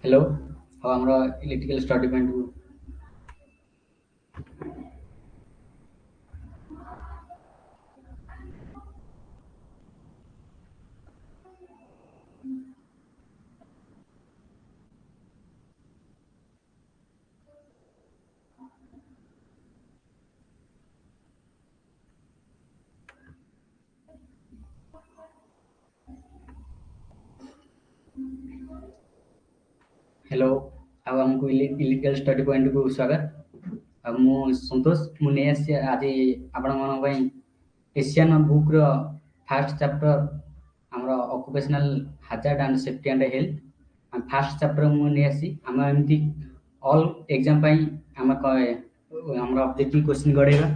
Hello अब हमरा electrical study point को हेलो अब हमको इलेक्ट्रिकल स्टडी पॉइंट को स्वागत अब मु संतोष मु ने आज आपण मन पई Asian book row first chapter हमरा occupational hazard and safety and health first chapter मु ने हम एमती ऑल एग्जाम पई हमरा ऑब्जेक्टिव क्वेश्चन गड़ेगा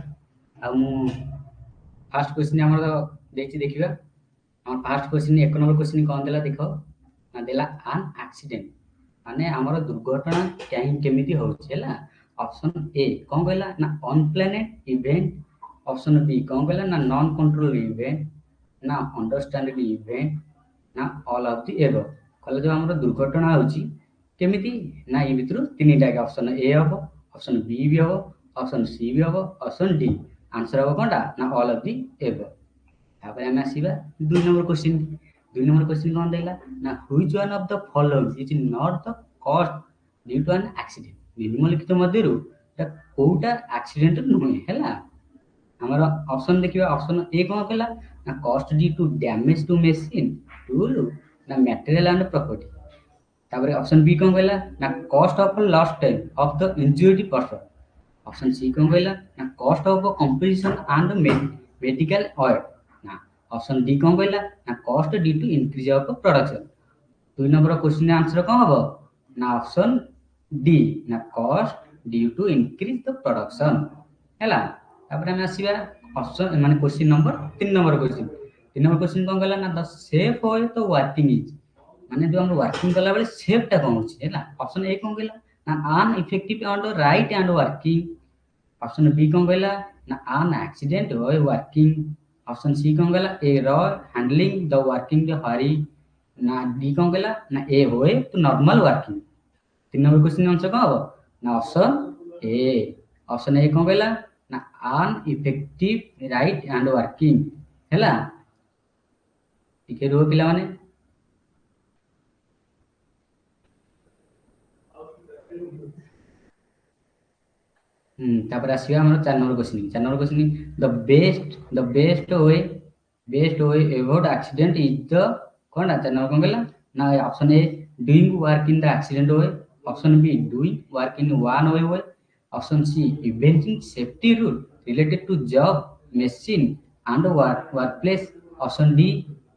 अब मु फर्स्ट क्वेश्चन हमरा देखि देखिबा हम फर्स्ट क्वेश्चन एक नंबर क्वेश्चन कोन देला देखो ना देला एन एक्सीडेंट माने हमर दुर्घटना केमिति होछि हैला ऑप्शन ए कोन कहला ना अनप्लानेड इवेंट ऑप्शन बी कोन कहला ना नॉन कंट्रोल इवेंट ना अंडरस्टैंडेबल इवेंट ना ऑल ऑफ द एबव कहला जो हमर दुर्घटना होछि केमिति ना ए भितरु तीनटा के ऑप्शन ए हबो ऑप्शन बी भी हबो ऑप्शन सी भी हबो ऑप्शन डी आंसर हबो कोनटा ना ऑल ऑफ द एबव तापर हम आसीबा 2 नंबर क्वेश्चन कोन देला ना which one of the following is not the cause due to an accident निम्नलिखित मध्यरु कोउटा एक्सीडेंट नुहे हैला हमर ऑप्शन देखिबा ऑप्शन ए कोन कहला ना cost due to damage to machine tool ना मटेरियल एंड प्रॉपर्टी तापर ऑप्शन बी कोन कहला ना cost of lost time of the injured person option C कोन कहला ना cost of composition and medical oil ना ऑप्शन डी कोन कहला ना cost due to increase of production 2 number question answer कोन हबो ना ऑप्शन डी ना cost due to increase the production हैला तापर हम आसीबा ऑप्शन माने क्वेश्चन नंबर 3 नंबर क्वेश्चन कोन कहला ना द सेफ वे तो वर्किंग इज माने जो हम वर्किंग करला बेले सेफ टा कोन होछि हैला ऑप्शन ए कोन कहला ना an effective on the right and working option B कोन कहला ना an accident way working option C कोन कहला a raw handling the working the hurry ना डी कोन कहला ना ए होए तो normal working 3 number question answer कोन हबो ना ऑप्शन ए कोन कहला ना an effective right and working हैला ठीक रो पिला माने तापर आसीबा हमर 4 number question the best way avoid accident is the कोन 4 नंबर कोन कहला ना option A doing work in the accident way option B doing work in one way option C eventing safety rule related to job machine and workplace option D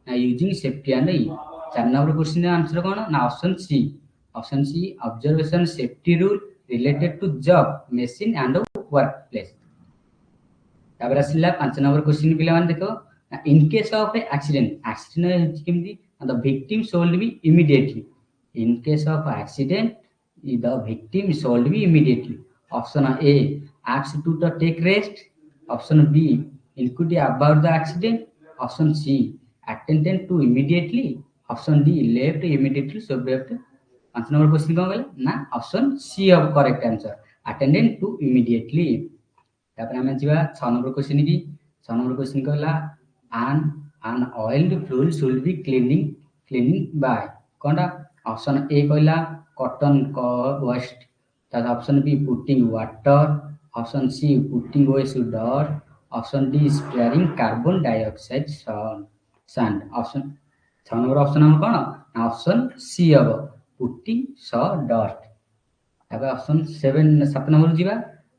ना using safety and 4 number question answer कोन ना option C observation safety rule related to job machine and workplace तापर आसिला 5 number question पिला मान देखो in case of a accident केमती the victim should be immediately in case of accident the victim should be immediately option A asked to take rest option B inquiry about the accident option C attended to immediately option D left immediately so left 5 number question कोन कहले ना option C off correct answer attendant to immediately तापर हम जिबा 6 number question की 6 number question कहला an oiled fluid should be cleaning by कोनटा option A कहला कॉटन वेस्ट ता option B putting water option C putting waste dust option D spraying carbon dioxide sand option 6 number option हम कोन ना option C अब putting dust तापर option 7 number जीवा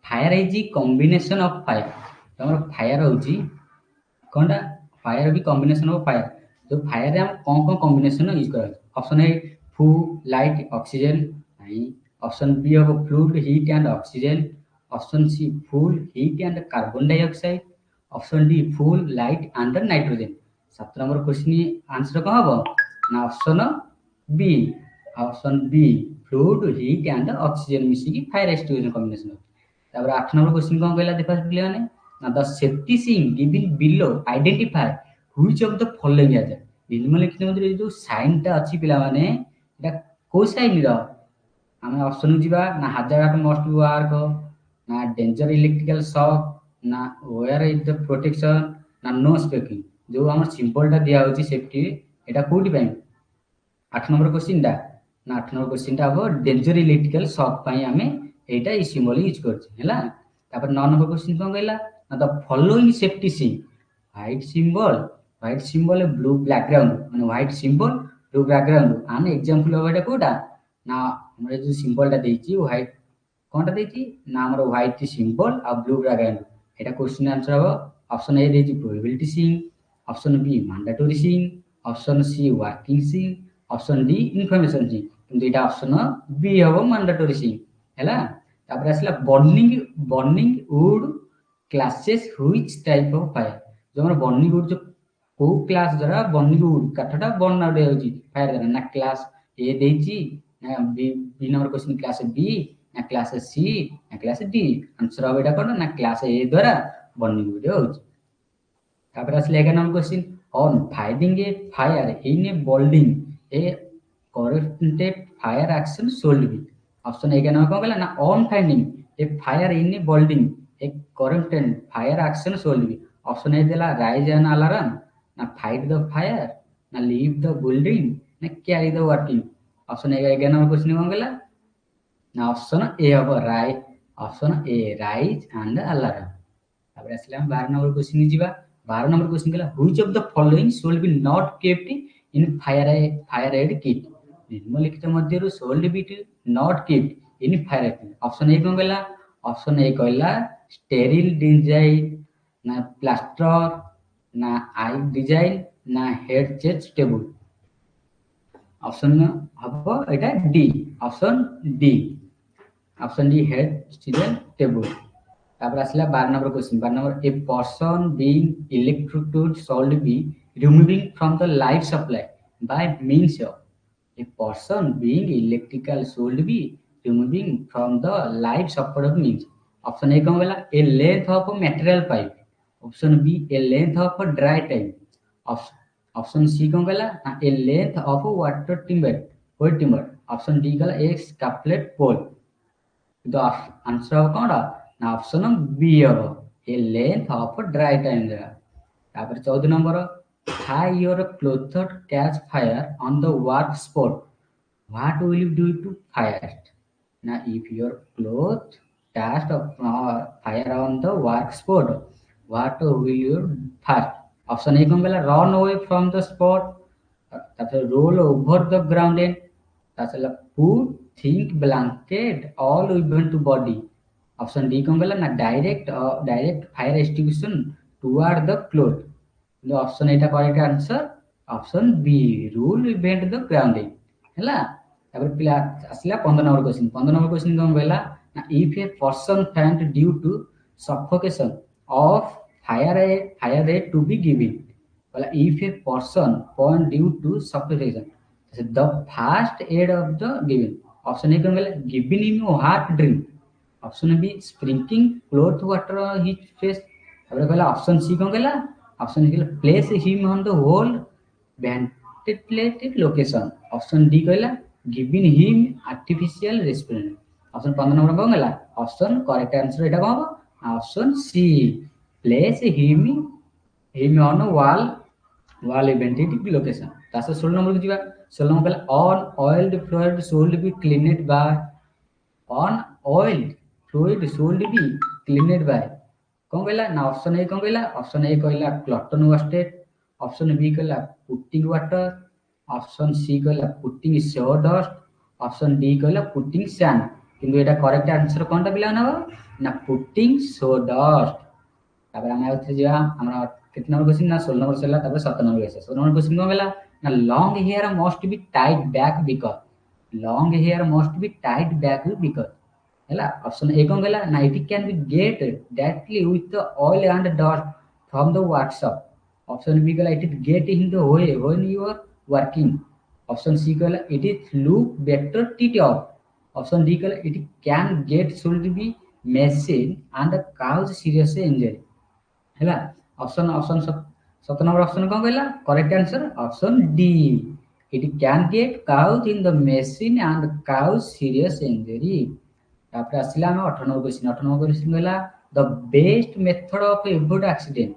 fire is combination of fire तमर fire होजी कोनटा फायर भी कॉम्बिनेशन ऑफ फायर जो फायर रे हम कोन कॉम्बिनेशन यूज कर option A food light oxygen नहीं ऑप्शन बी हो fluid heat and oxygen option C food heat and carbon dioxide option D food light and nitrogen 7 number question answer कोन हबो ना option B fluid heat and oxygen मिसी की fire extinguishing combination तापर 8 number question कोन कहला देखा पिले माने ना the safety sign given below identify which of the following hazard निम्नलिखित मध्ये जो साइन ता अछि पिला माने एटा को साइन रो आम ऑप्शन जीवा ना hazard must be work ना danger electrical shock ना where is the protection ना no speaking जो आम सिंबल टा दिया होची सेफ्टी एटा कोठी पई 8 नंबर क्वेश्चन टा ना 8 नंबर क्वेश्चन टा हो डेंजर इलेक्ट्रिकल शॉक पई आमे एटा ई सिंबल यूज करछ हैला तापर 9 नंबर क्वेश्चन कोन कहला ना the following safety see white symbol blue background माने व्हाइट सिंबल ब्लू बैकग्राउंड आने एग्जांपल हो एटा कोटा ना हमरे जो सिंबल टा देछि व्हाइट कोनटा देछि ना हमर व्हाइट सिंबल आ ब्लू बैकग्राउंड एटा क्वेश्चन आंसर हो ऑप्शन ए देछि probability sing option B mandatory sing option C working sing option D information sing किंतु एटा ऑप्शन बी हो मैंडेटरी सिंग हैला तापर आसला burning wood classes which type of fire जो हमर बर्निंग वुड जो को क्लास द्वारा बर्निंग वुड काठटा बर्न आउट होची फायर द्वारा ना क्लास ए देछि ना B number question class B ना क्लास सी ना क्लास डी आंसर हो एटा कोन ना क्लास ए द्वारा बर्निंग वुड होची तापर आसले 11 number question on fighting a fire in a building a corrected fire action should be option 11 number कोन कहला ना on finding a fire in a building a corrected fire action should be option A देला raise an alarm ना fight the fire ना leave the building ना carry the working option 11 number question कोन कहला ना ऑप्शन ए हो right option A rise and alarm तापर आसला 12 नंबर क्वेश्चन जीवा 12 नंबर क्वेश्चन कहला which of the following should be not kept in fire aid kit निम्नलिखित मध्यरु should be not kept in fire aid option A कोन कहला option A कहला sterile design ना प्लास्टर ना आई डिजाइन ना हेड चेस्ट टेबल ऑप्शन हबो एटा D option D head steel table तापर आसला 12 number question 12 number a person being electrocuted should be removing from the life supply by means of a person being electrical should be removing from the life supply of means option A कोन वाला a length of material pipe option B a length of dry type option C कोन वाला ना a length of water timber option D कहला a स्कापलेट पोल तो answer हो कोन ना option B हो a length of dry time देगा तापर 14 number hi your cloth catch fire on the work spot what will you do to fire ना if your cloth catch fire on the work spot what will you first option A कोन कहला run away from the spot तापर roll over the ground and तापर put think blanket all event to body option D कोन कहला ना direct fire extinguisher toward the cloth the option एटा correct answer option B roll event the ground and हैला तापर पिला असला 15 number question कोन कहला ना if a person faint due to suffocation of fire aid to be given well if a person faint due to suffocation the first aid of the given option A well giving him hot drink option B sprinkling cloth water his face तापर कहला option C कोन कहला option कहला place him on the whole ventilated location option D कहला giving him artificial respiration option 15 number कोन गला option correct answer एटा कोन option C place him on well ventilated location तास 16 नंबर को जीवा 16 नंबर गला on oiled fluid should be cleaned by on oiled fluid should be cleaned by कोन गला ना ऑप्शन ए कोन गला ऑप्शन ए कहला क्लॉटन वास्टेड ऑप्शन बी कहला पुटिंग वाटर ऑप्शन सी कहला putting so dust option D कहला putting sand किंतु एटा करेक्ट आंसर कोनटा बिला ना ना पुटिंग सो डस्ट तापर हम आउथि जा हमरा कितना नंबर क्वेश्चन ना 16 नंबर सेला तापर 17 नंबर क्वेश्चन 17 नंबर क्वेश्चन कोन गेला ना long hair must be tied back because हैला ऑप्शन ए कोन गेला ना it can be get directly with the oil and dust from the workshop option B गेला it get in the way when you are working option C गेला it is look better tied of option D कहला it can get should be machine and cause serious injury हैला option 17 number option कोन कहला correct answer option D it can get caught in the machine and cause serious injury. तापर आसिला हम 98 question 98 question गला the best method of avoid accident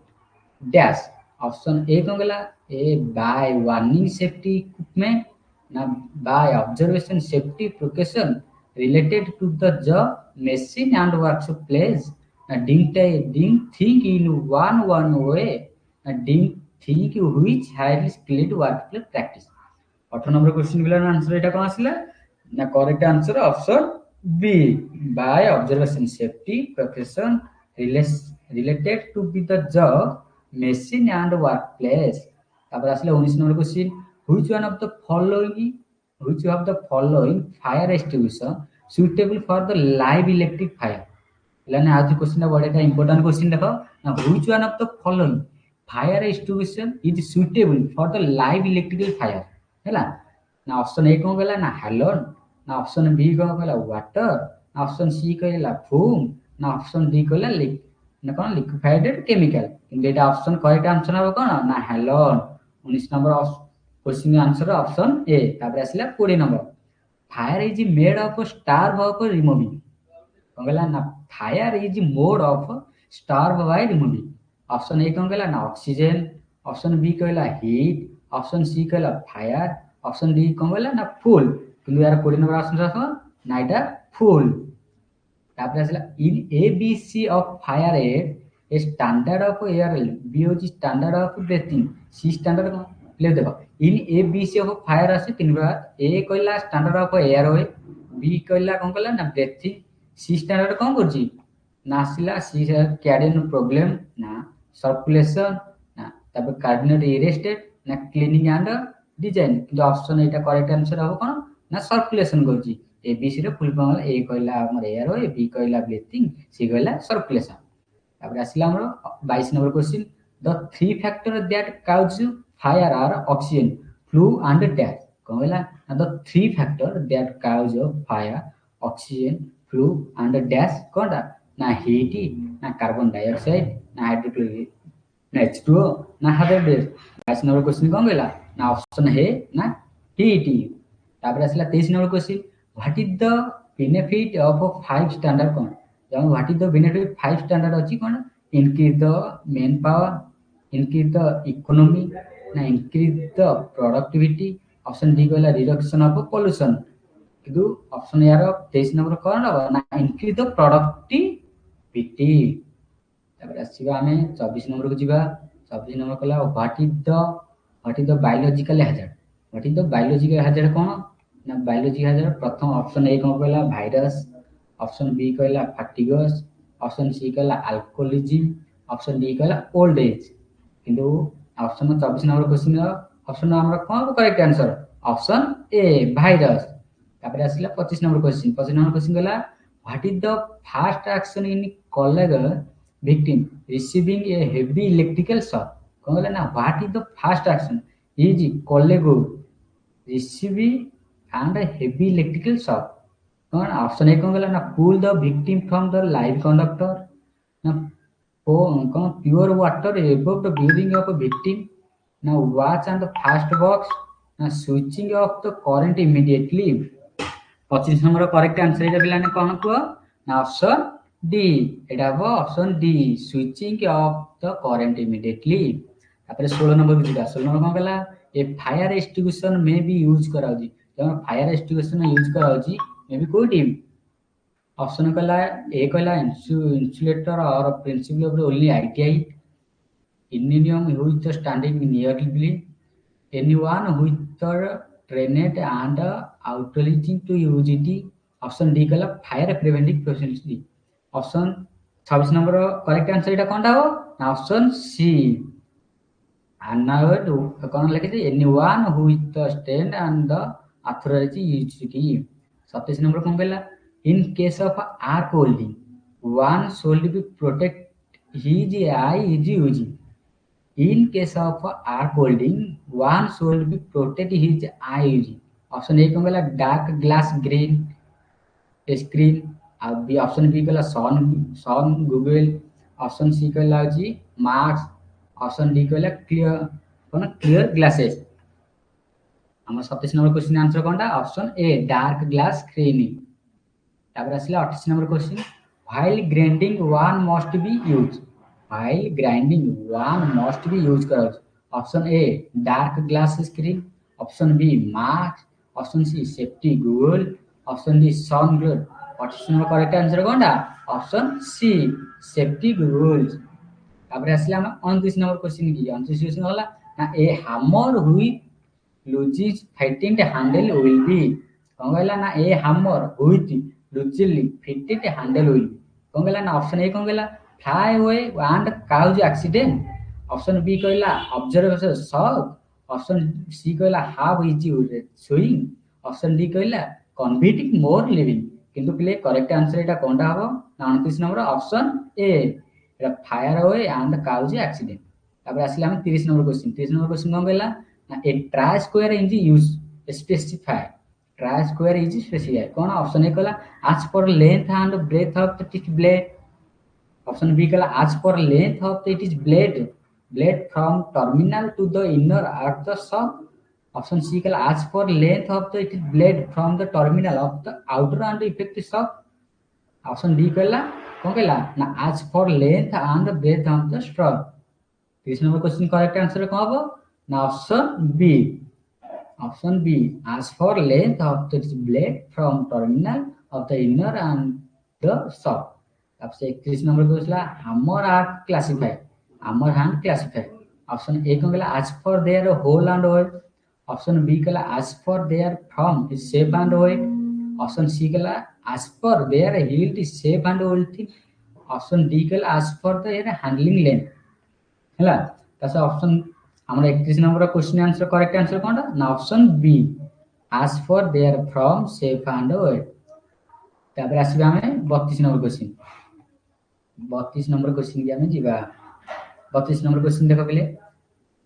dash option A कौन गला ए bye warning safety equipment ना bye observation safety precaution related to the job machine and workshop place na didn't think in one way na didn't think which highly skilled workplace practice 18 number question गुला answer एटा कोन आसिला ना correct answer option B by observation safety precaution related to be the job machine and workplace तापर आसिला 19 number question which one of the following fire extinguisher suitable for the live electric fire लाने आज question बड़ा का important question देखो ना which one of the following fire extinguisher is suitable for the live electrical fire हैला ना option A कौन गला ना हैलोन ना ऑप्शन बी कौन गला वाटर ना ऑप्शन सी कहला फूम ना ऑप्शन डी कहला लिक ना कौन liquefied chemical in Etah option correct answer हो कौन ना halon 19 number question answer option ए तापर आसिला 20 number fire is made of starve of removing कौन गला ना fire is mode of starve by removing option A कौन गला ना ऑक्सीजन ऑप्शन बी कहला हीट ऑप्शन सी कहला फायर ऑप्शन डी कौन गला ना फुल किंतु यार 20 नंबर ऑप्शन रखो ना एटा फुल तापर आसिला in ABC of fire A standard of air B होची standard of breathing C standard कौन ले देखो इन एबीसी ऑफ फायर आसे तीन बार ए कहला standard of air way B कहला कौन कहला ना ब्रीथिंग सी स्टैंडर्ड कौन करची ना आसिला सी कैर्डियन प्रॉब्लम ना सर्कुलेशन ना तापर कार्डिनेट इरेस्टेड ना क्लीनिंग एंड डिजाइन किंतु ऑप्शन एटा करेक्ट आंसर हो कोन ना सर्कुलेशन करची एबीसी रे फुल फॉर्म ए कहला हमर एयर वे बी कहला ब्रीथिंग सी कहला सर्कुलेशन तापर आसिला हमर 22 number question the three factor that cause fire are oxygen fuel and death कहला the three factor that cause fire oxygen fuel and death कोनटा ना हीट ना कार्बन डाइऑक्साइड ना हाइड्रोक्लोरिक ना H2O ना हाइड्रोजन 22 नंबर क्वेश्चन कोन कहला ना ऑप्शन है ना हीट तापर आसिला 23 number question what is the benefit of 5 standard कोन जब what is the benefit 5 standard अछि कोन increase the man power increase the economy ना increase the productivity option D कहला रिडक्शन ऑफ पोल्यूशन किंतु ऑप्शन यार 23 नंबर कोन ना इंक्रीज द प्रोडक्टिविटी तापर आसीबा हमें 24 नंबर को जीवा 24 नंबर कहला what is the biological hazard what is the biological hazard कोन ना बायोलॉजिकल हैजार्ड प्रथम ऑप्शन ए कोन कहला वायरस ऑप्शन बी कहला फैटिगस ऑप्शन सी कहला अल्कोहोलिज्म ऑप्शन डी कहला ओल्ड एज किंतु ऑप्शन 24 नंबर क्वेश्चन ऑप्शन हमरा कोन correct answer option A virus तापर आसिला 25 नंबर क्वेश्चन 25 नंबर क्वेश्चन कहला what is the first action in college victim receiving a heavy electrical shock कोन कहला ना what is the first action is college receiving and a heavy electrical shock कौन option A कौन कहला ना pull the victim from the live conductor ना कौन pure water above the breathing of a victim ना watch and the fast box ना switching off the current immediately 25 number correct answer एटा पिला ने कोन को ना ऑप्शन डी एटा हो option D switching off the current immediately तापर 16 नंबर बुझिबा 16 नंबर कोन कहला a fire extinguisher may be use कराउजी जब फायर एक्सटिंग्विशन यूज कराउजी मे बी कोडी ऑप्शन कहला ए कहला insulator or principal of only ITI इंडियम use the standing nearly anyone with the trained and outreaching to use it option D कहला fire preventing process option 26 number correct answer एटा कोनटा हो ना option C allowed कोन लिखे जे anyone with the stand and the authority use it 27 number कोन कहला in case of arc holding one should be protect his eye is using in case of arc holding one should be protect his eye using option A कोन कहला dark glass green screen B option B कहला sun goggle option C कहला G marks option D कहला clear कोन clear glasses आम 27 number question answer कोनटा option A dark glass screening. तापर आसला 28 number question while grinding one must be use. While grinding one must be use करा option A dark glass screen, option B mask, option C safety goggle, option D sun glove. 28 number correct answer कोनटा option C safety goggles. तापर आसला हम 29 number question की 29 question होला ना a hammer हुई loose fighting handle will be. कौन कहला ना ए हैमर हुई loosely fitting handle will be. कौन कहला ना ऑप्शन ए कौन कहला fly away and cause accident, option B कहला ऑब्जर्वेशन शॉक, ऑप्शन सी कहला how easy swing, option D कहला कन्वर्टिंग मोर लिविंग। किंतु प्ले करेक्ट आंसर एटा कोनटा हबो ना 29 नंबर ऑप्शन ए एटा fire away and cause accident. तापर आसले हम 30 नंबर क्वेश्चन 30 नंबर क्वेश्चन कौन कहला ना a try square is use specify. Try square is specify कौन ऑप्शन ए कहला as per length and breadth of the teach blade, option B कहला as per length of the teach blade blade from terminal to the inner at the सब, option C कहला as per length of the teach blade from the terminal of the outer end effective सब, option D कहला कौन कहला ना as for length and breadth of the straw. 30 number question correct answer कौन हबो ना option B as for length of the blade from terminal of the inner and the shaft। अब से 31 number question hammer are classified, hammer hand classified, option A कौन कहला as for their hole and weight, option B कहला as for their form shape and weight, option C कहला as for their hilt shape and weight, option D कहला as for their handling length हैला। तासे option हमरा 31 number question answer correct answer कोनटा ना option B as for their from shape and weight। तापर आसीबे हमें 32 number question 32 number question की हमें जीवा 32 नंबर क्वेश्चन देखो पहले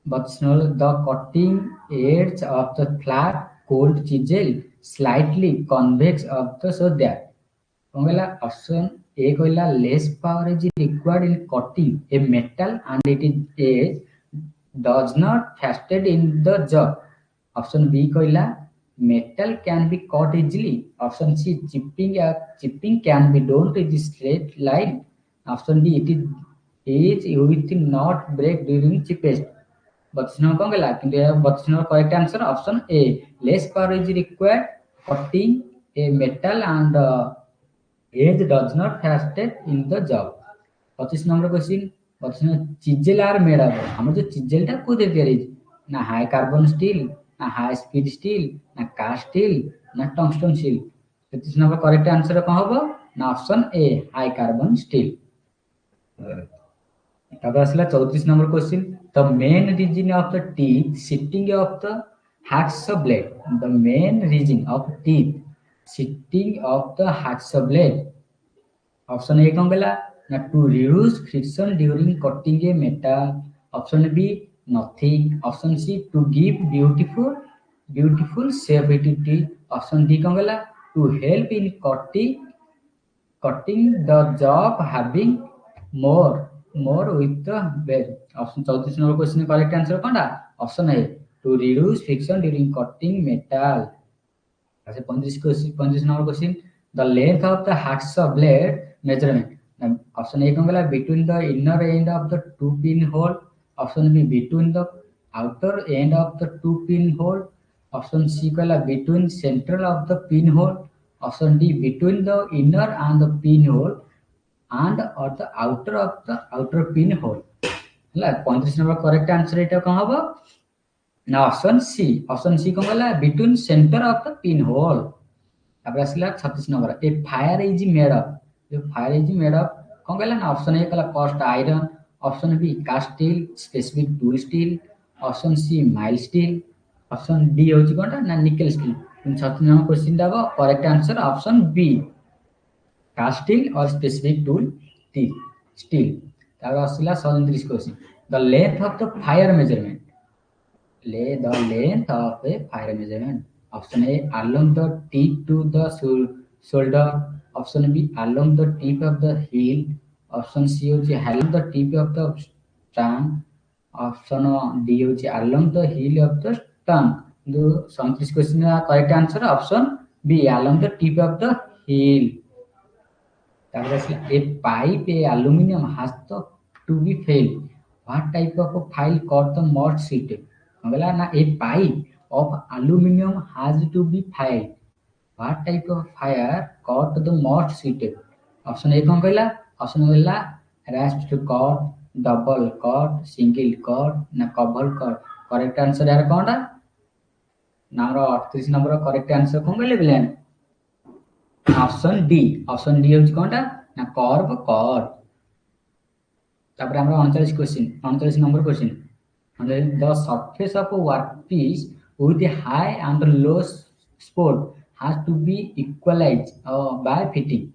32 number the cutting edge of the flat cold chisel slightly convex of the so that कौन कहला ऑप्शन ए कहला less power is required in cutting a metal and it is as does not fastened in the jaw, option B कहला metal can be cut easily, option C chipping can be done in straight line, option D it is with not break during chippage। 32 number कौन कहला किंतु 32 number correct answer option A less power is required cutting a metal and edge does not fastened in the jaw। 25 number question chisel are made of हम जो चिजेलटा को दे तयारी ना हाई कार्बन स्टील ना हाई स्पीड स्टील ना cast steel ना tungsten steel. 33 number correct answer कौन हबो ना option A high carbon steel. तब आसला 34 number question the main reason of the teeth setting of the hacksaw blade, the main reason of teeth setting of the hacksaw blade, option A कौन कहला ना to reduce friction during cutting a metal, option B nothing, option C to give beautiful shape it teeth, option D कौन कहला to help in cutting the job having more with the blade. Option 34 number question correct answer कोनटा option A to reduce friction during cutting metal. ऐसे 35 number question the length of the hacksaw blade measurement, option A कौन कहला between the inner end of the two pin hole, option B between the outer end of the two pin hole, option C कहला between central of the pin hole, option D between the inner end the pin hole end और the outer of the outer pin hole हैला। 35 number correct answer एटा कौन हबो ना option C कौन कहला between centre of the pin hole. तापर आसला 36 number a fire is made of, जो फायर इज मेड ऑफ कौन कहला ना ऑप्शन ए कहला cast iron, option B cast steel specific tool steel, option C mild steel, option D होची कोनटा ना निकल स्टील। 36 नंबर क्वेश्चन दाबो correct answer option B cast steel और specific tool steel. तापर आसला 37 question the length of the fire measurement, the length of a fire measurement, option A along the tip to the shoulder, option B along the tip of the heel, option C होची along the tip of the tongue, option D होची along the heel of the tongue। The 37 question correct answer option B, along the tip of the heel. A pipe, a aluminum has to be filled. What type of a file got the most seated? A pipe of aluminum has to be filled. What type of fire caught the most seated? Option A कौन कहला? Option कहला rest cord, double cord, single cord ना couple cord. Correct answer यार कौन टा? ना हमरा 38 number correct answer कौन कहले villain? Option D. Option D होची कौन टा? ना curve cord. तापर हमरा 39 question 39 number question the surface of a workpiece with a high and low spot has to be equalized by fitting.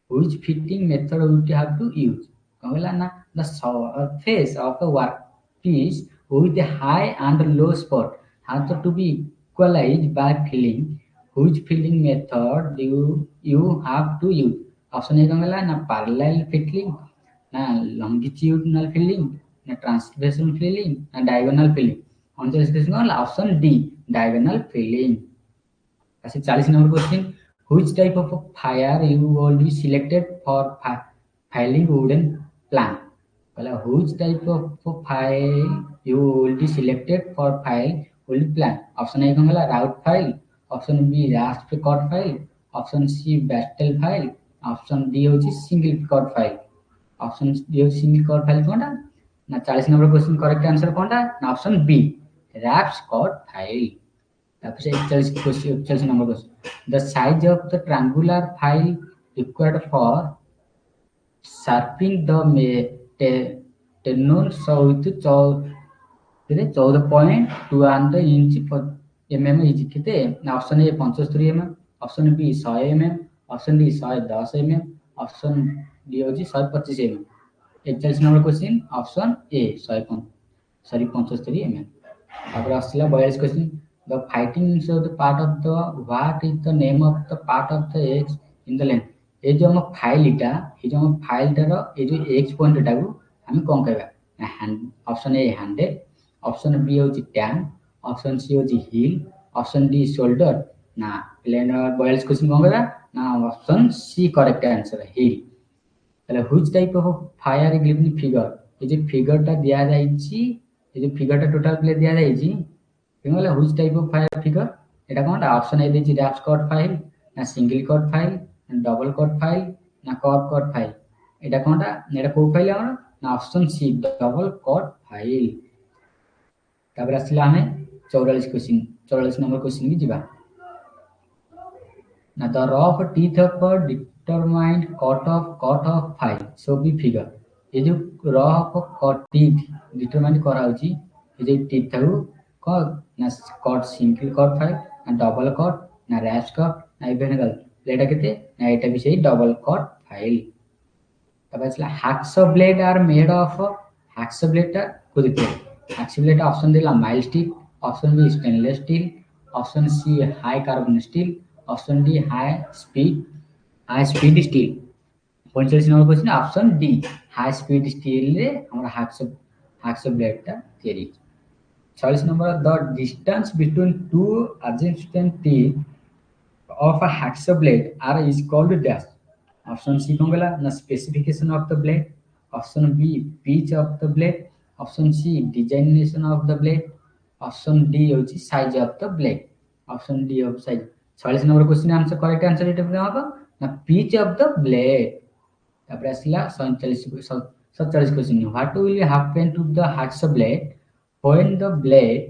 Which fitting method would you have to use? कहला ना the surface of a workpiece with a high and low spot has to be equalized by filling. Which filling method do you have to use? Option A कहला ना parallel filling, ना longitudinal filling, ना transversal filling, ना diagonal filling. Option D, diagonal filling. 40 number question. Which type of fire you will be selected for filing wooden plank? Which type of file you will be selected for file wooden plank? Option A route file, option B rasp cord file, option C bastel file, option D होची single cord file. Option D होची single cord file कौन टा? ना 40 number question correct answer कौन टा? ना option B rasp cord file. तापर 41 number question. The size of the triangular file required for sharpening the tenon saw with 14.2 inch per mm is केते? ना option A 75 mm, option B 100 mm, option D 110 mm, option D होची 125 mm. 41 number question option A 75 mm. तापर आसला 42 question. The fighting is the part of the what is the name of the part of the x in the length? ये जो हम file इटा ये जो हम फाइल टारो ये जो x पॉइंट इटा को हमें कौन कहबा? Option A handle, option B होची टैंग, ऑप्शन सी होची हील, ऑप्शन डी शोल्डर ना प्लेन 42 क्वेश्चन कौन कहबा? ना option C correct answer heel. তাহলে which type of file given figure? এই যে ফিগারটা দেয়া যাইছি এই যে ফিগারটা টোটাল প্লে দেয়া যাইছি কেমন which type of fire figure? এটা কোনটা? অপশন এ দিয়েছি র্যাপ কট ফাইল, না সিঙ্গেল কট ফাইল, না ডবল কট ফাইল, না কট কট ফাইল. এটা কোনটা? এটা কোন ফাইল আমার? না অপশন সি ডবল কট ফাইল. তারপরে আসলে আমি 44 নম্বর কোশ্চেন কি ଯିବା. Now the rough teeth of a determined cut of file show be figure. ये जो rough cut teeth determine करा होची ये जो teeth थाकू cut ना cut single cut file ना double cut ना rash cut ना इवेंगल लेटा केते ना एटा भी सही double cut file. तब असला hacksaw blade are made of hacksaw blade टा को देते hacksaw blade ऑप्शन दिला mild steel, option B stainless steel, option C high carbon steel, option D high speed steel. 45 number question option D high speed steel रे हमरा hacksaw blade टा तयारी. 46 number the distance between two adjacent teeth of a hacksaw blade are is called dash. Option C कौन गला? ना specification of the blade, option B pitch of the blade, option C designation of the blade, option D होची size of the blade. Option D of size. 46 number question answer correct answer एटा क्या होगा? ना pitch of the blade. तापर आसला 47 क्वेश्चन. What will happen to the hacksaw blade when the blade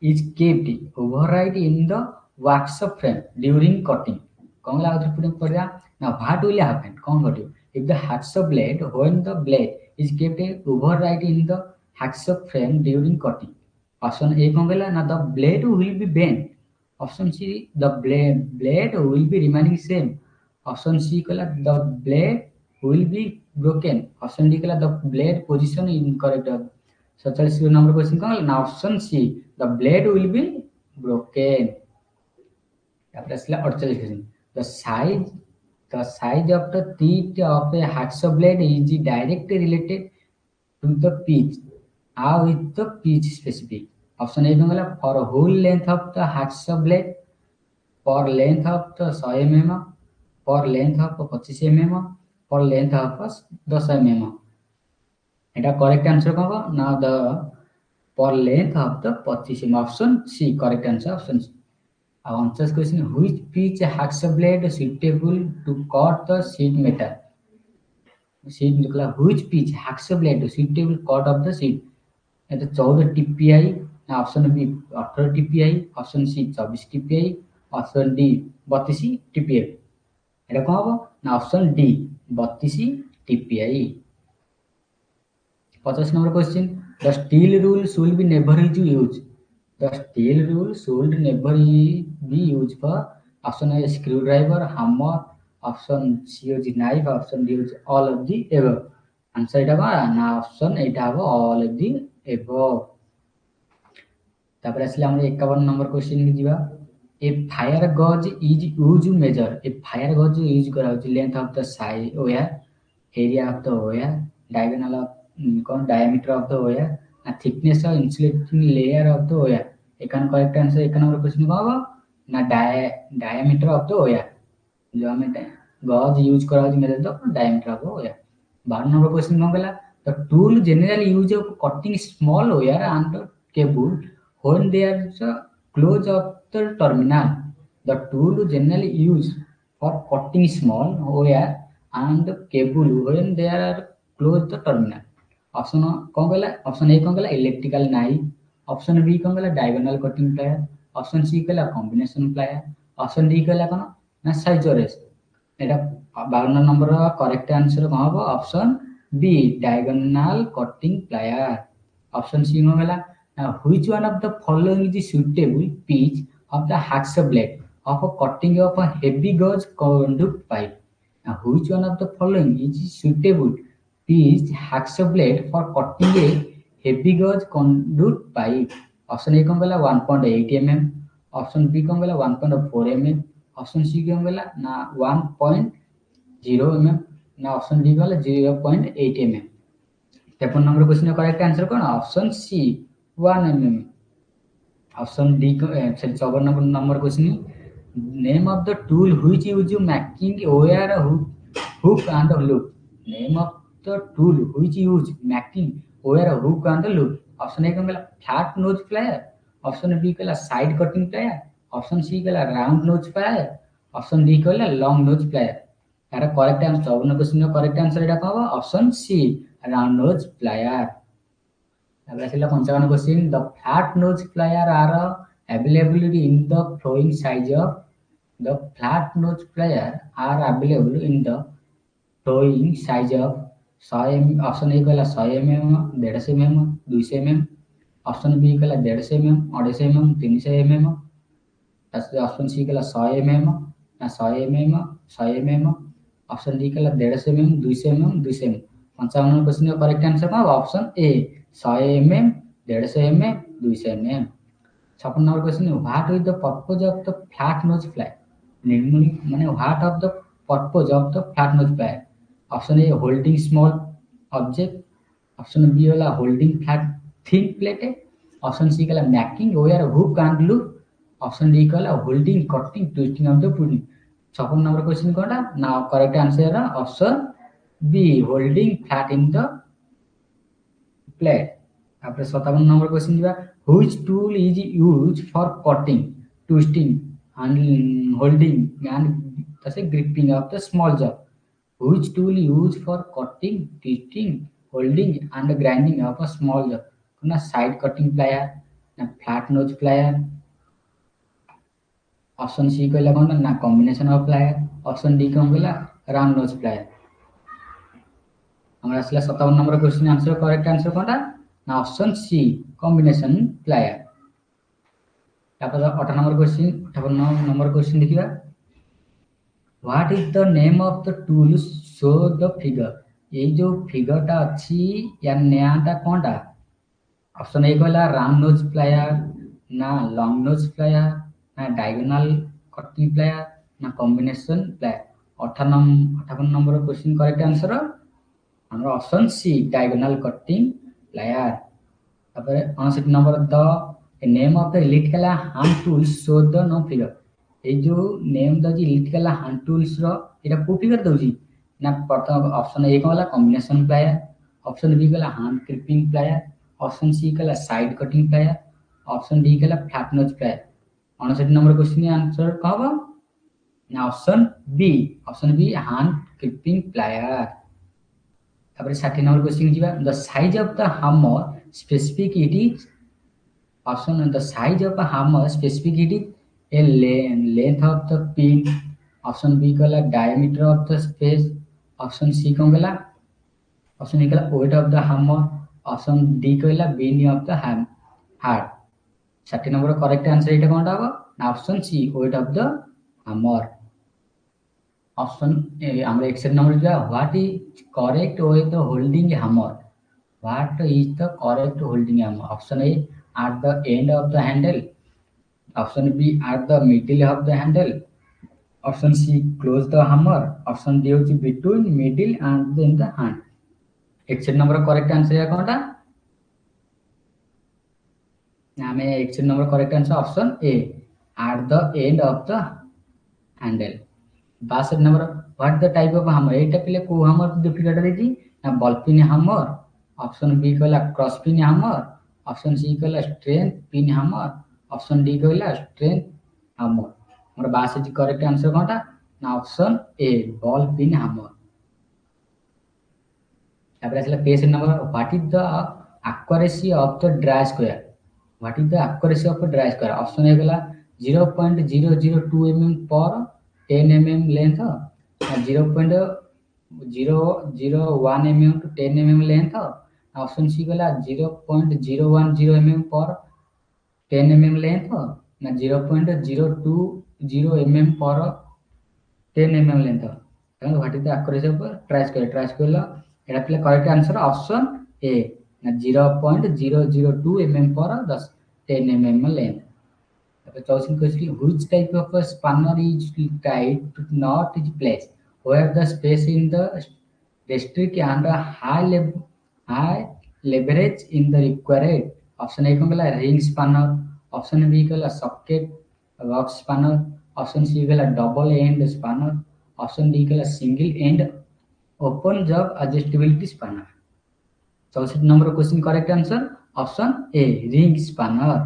is kept override in the workshop frame during cutting? कौन ला उधर put पड़या ना व्हाट विल हैपन कौन घटियो if the hacksaw blade when the blade is kept override in the hacksaw frame during cutting? Option A कौन कहला? ना the blade will be bent. Option C, the blade will be remaining same. Option C कहला the blade will be broken. Option D कहला the blade position incorrect. 47 number question कौन कहला? ना option C the blade will be broken. तापर असला 48 question. The size of the teeth of a hacksaw blade is directly related to the pitch. How is the pitch specific? Option A कौन गला for whole length of the hacksaw blade, for length of the 100 mm, for length of 25 mm, for length of 10 mm। एटा correct answer कौन हो ना the for length of the 25 mm, option C correct answer option C. अब answer question which pitch hacksaw blade suitable to cut the sheet metal, sheet निकला which pitch hacksaw blade suitable cut of the sheet, ये तो 14 TPI ना option B 18 TPI, option C 24 TPI, option D 32 TPI. এটা কম হবো না option D 32 TPI. 50 number question the steel rule should be never is use, the steel rule should never be use for option A screwdriver, hammer, option C use knife, option D use all of the above. Answer এটা করা না option এইটা হবো all of the এভব। তারপরে আসলে আমরা 51 নম্বর question কি ଯିବା। A fire gauge is used to measure, a fire gauge use करा होची length of the side wire, area of the wire, diagonal of कौन diameter of the wire, and thickness of insulating layer of the wire। एकान correct answer 1 number question को होगा ना diameter of the wire, जो हमें gauge use करा होची measure the diameter of the wire। 12 number question कौन कहला the tool generally used of cutting small wire and cable when there is a close of the terminal, the tool generally used for cutting small wire and cable when there are close the terminal। Option कौन कहला option A कौन कहला electrical knife, option B कौन कहला diagonal cutting plier, option C कहला combination plier, option D कहला कौन ना साइजरेस। এটা 52 নম্বর करेक्ट आंसर कौन हो option B diagonal cutting plier. Option C कौन कहला which one of the following is suitable pitch of the hacksaw blade of a cutting of a heavy gauge conduit pipe, now which one of the following is suitable pitch hacksaw blade for cutting a heavy gauge conduit pipe। Option A कौन कहला 1.8 mm, option B कौन कहला 1.4 mm, option C कौन कहला ना 1.0 mm, ना option D कहला 0.8 mm। 53 number question का करेक्ट आंसर कौन option C 1 mm। Option D sorry 54 number question name of the tool which use making wire hook and loop, name of the tool which use making wire hook and loop. Option A कहला flat nose plier, option B कहला side cutting plier, option C कहला round nose plier, option D कहला long nose plier. यार correct answer 54 question का correct answer एटा कहबो option C round nose plier. अब आसिला 55 question the flat nose plier are available in the following size of, the flat nose plier are available in the following size of 100 mm, option A कहला 100 mm, 150 mm, 200 mm, option B कहला 150 mm, 250 mm, 300 mm, option C कहला 100 mm ना 100 mm, 100 mm, option D कहला 150 mm, 200 mm, 200 mm। 55 question का correct answer कौन option A 100 mm, 150 mm, 200 mm। 56 number question what is the purpose of the flat nose plier, निम्नलिखित माने what of the purpose of the flat nose plier. Option A holding small object, option B वाला holding flat thin plate, option C कहला making wire hook and loop, option D कहला holding cutting twisting of the pudding. 56 number question कोनटा ना correct answer option B holding flat in the plate. आपरे 57 number question दिबा which tool is used for cutting twisting and holding and तसे gripping of the small job, which tool used for cutting twisting holding and grinding of a small job, ना side cutting plier ना flat nose plier, option C कहला कोन ना combination of plier, option D कोन कहला round nose plier. हमरा असला 57 number question answer correct answer कोनटा ना ऑप्शन सी कॉम्बिनेशन प्लायर। तापर 58 नंबर क्वेश्चन 58 नंबर क्वेश्चन देखिबा what is the name of the tool show the figure, ये जो फिगर टा अछि या नाटा कोनटा। ऑप्शन ए कहला राउंड नोज प्लायर ना लॉन्ग नोज प्लायर ना डायगोनल कटिंग प्लायर ना combination plier. 58 number question correct answer हमरा option C diagonal cutting plier. तापर 59 number the A name of the elliptical hand tools show the no figure. ये जो name दउची electrical hand tools रो एटा को figure दउची ना प्रथम ऑप्शन ए वाला कॉम्बिनेशन प्लायर, ऑप्शन बी वाला hand clipping plier, option C वाला side cutting plier, option D वाला flat nose plier. 59 number question answer कहबो ना option B hand clipping plier. तापर 60 नंबर क्वेश्चन जीवा the size of the hammer specific it is option the size of a hammer specific it is a length of the pin, option b kala diameter of the space, option c kala option e kala weight of the hammer, option d kala beam of the heart। 60 number correct answer এটা কোনটা হবে না option c weight of the hammer। option আমরা x এর নম্বর যা what is correct way the holding hammer, what is the correct holding hammer? Option a at the end of the handle, option b at the middle of the handle, option c close the hammer, option d is between middle and then the hand। x number correct answer है कौनटा हमें x number correct answer option a at the end of the handle। 62 number what the type of hammer एटा पहले को hammer difficult देती ना ball pin hammer, option B कहला cross pin hammer, option C कहला strength pin hammer, option D कहला strength hammer. हमर 62 correct answer कोनटा ना option A ball pin hammer. तापर असला page number what is the accuracy of the try square, what is the accuracy of the try square. Option A कहला 0.002 mm per 10 mm length, 0.001 mm to 10 mm length, option C गला 0.010 mm per 10 mm length ना 0.020 mm per 10 mm length. तখন what is the accuracy of try square एटा पले correct answer option ए ना 0.002 mm per 10 mm length. The chosen question which type of a spanner is tied to knot is placed where the space in the district and a high leverage in the required। option A कहला ring spanner, option B कहला socket box spanner, option C कहला double end spanner, option D कहला single end open job adjustability spanner। 64 number question correct answer option A ring spanner।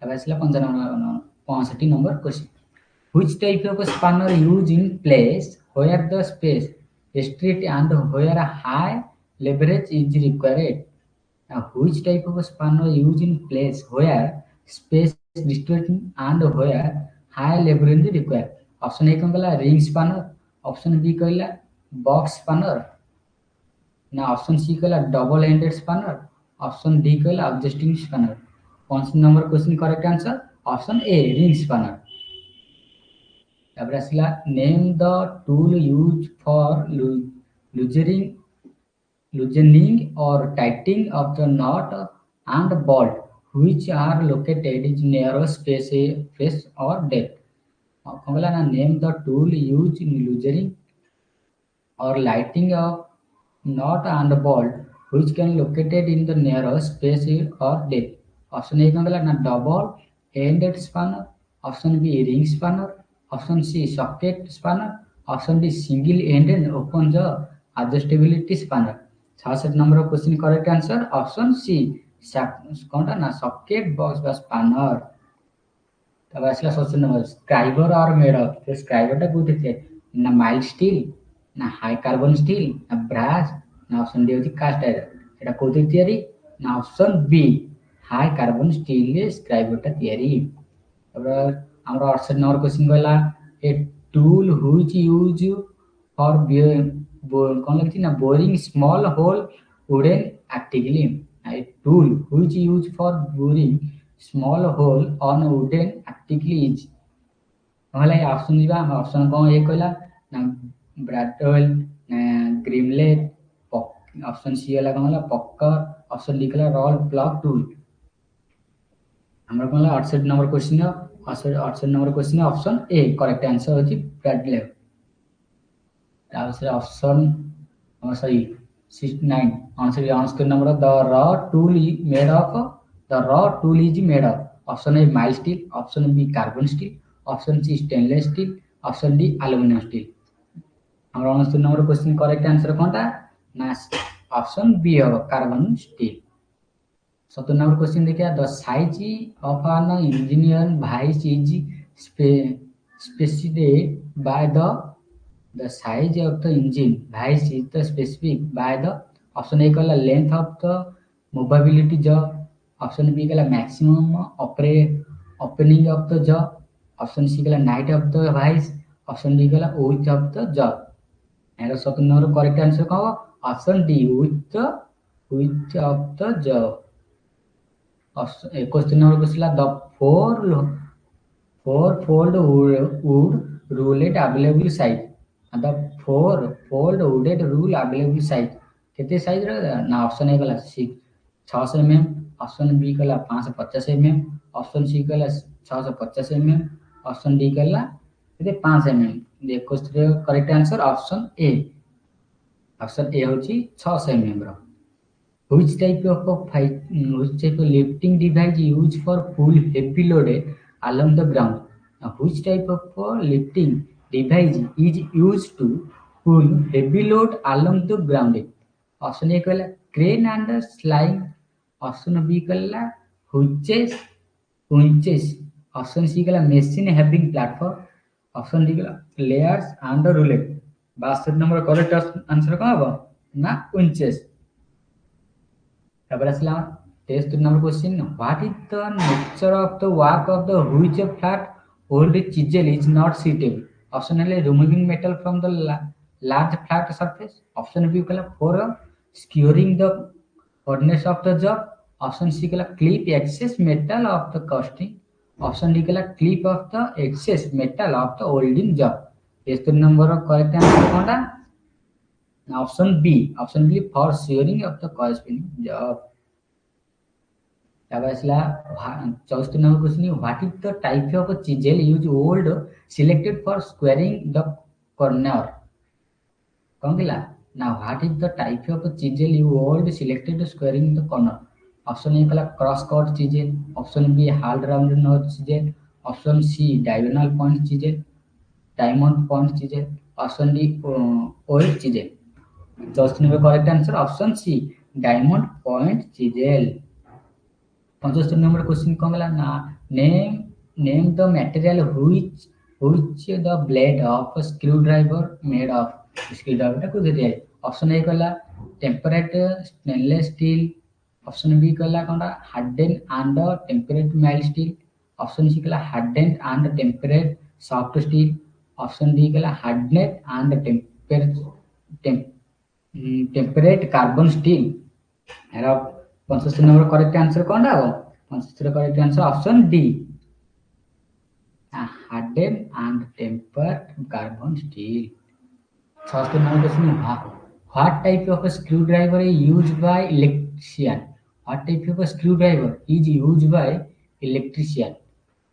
अब असला 65 number question which type of a spanner used in place where the space restrict and where a high leverage is required। Now which type of a spanner used in place where space restrict and where high leverage is required। option A कहला ring spanner, option B कहला box spanner ना option C कहला double ended spanner, option D कहला adjusting spanner. 5 number question correct answer option A ring spanner. तापर असला name the tool use for loosening or tightening of the knot and bolt which are located in narrow space or depth। कहला ना name the tool use in loosening or lightening of knot and bolt which can located in the narrow space or depth। Option A कहला ना double ended spanner, option B ring spanner, option C socket spanner, option D single ended open the adjustability spanner. 66 number question correct answer option C कोनटा ना socket box बा spanner. तब असला 67 number scriber और made of तो स्क्राइबरटा कोथि थे ना माइल्ड स्टील ना हाई कार्बन स्टील ना ब्रास ना ऑप्शन डी होती कास्ट आयरन। एटा कोथि तयारी ना option B high carbon steel ले स्क्राइबरटा तयारी। अब हमरा 68 नंबर क्वेश्चन कहला a tool which use for कोन लगती ना boring small hole wooden article. A tool which use for boring small hole on wooden article is कहला ऑप्शन दिबा हम ऑप्शन कोन ए कहला ना ब्रैटल ना ग्रिमलेट, ऑप्शन सी वाला कहला पक्कर, ऑप्शन डी कहला रोल प्लग टूल। हमरा कहला 68 number question 68 number question option A correct answer होची ब्रैटल। तापर option sorry 69 answer number the raw tool is made of option A mild steel, option B carbon steel, option C stainless steel, option D aluminium steel. हमर 69 number question correct answer कोनटा ना option B हो carbon steel. 70 number question देखिए the size of an engineer wise is specified by the size of the engine vice is the specific by the option A कहला length of the movability jaw, option B कहला maximum opening of the jaw, option C कहला height of the vice, option D कहला width of the jaw। And 70 number correct answer कौन हो option D width of the jaw। 21 number question the four-fold wood ruled available size, the four-fold wooded rule available size केते size रहा ना option A कहला 600 mm, option B कहला 550 mm, option C कहला 650 mm, option D कहला केते 5 mm। देखो correct answer option ए होची 600 mm रो। Which type of lifting device used for pull heavy load along the ground? Now, which type of lifting device is used to pull heavy load along the ground? Option A कहला crane and slide, option B कहला winches, option C कहला machine having platform, option D कहला layers and roulette। 62 number correct answer कौन होगा ना winches। Test number question. What is the nature of the work of the which a flat old chisel is not suitable? Option A removing metal from the large flat surface. Option B for skewering the hardness of the job. Option C clip excess metal of the casting. Option D clip of the excess metal of the holding job। Test number of correct answer कौनटा option B for shearing of the corresponding job। 64 number question what is the type of chisel use would selected for squaring the corner कौन कहला ना what is the type of chisel you would selected squaring the corner. Option A कहला cross cut chisel, option B हार्ड round nose chisel, option C diagonal point chisel, diamond point chisel, option D oil chisel. 64 number correct answer option C diamond point chisel. 75 number question कौन कहला ना name the material which the blade of screwdriver made of. Screwdriver को दे दिया option A कहला tempered stainless steel, option B कहला कोनटा harden and tempered mild steel, option C कहला harden and tempered soft steel, option D कहला harden and tempered carbon steel. एरा 75 number correct answer कोनटा हो 75 correct answer option D harden and tempered carbon steel. 76 number question what type of screwdriver is used by electrician. What type of screwdriver is used by electrician?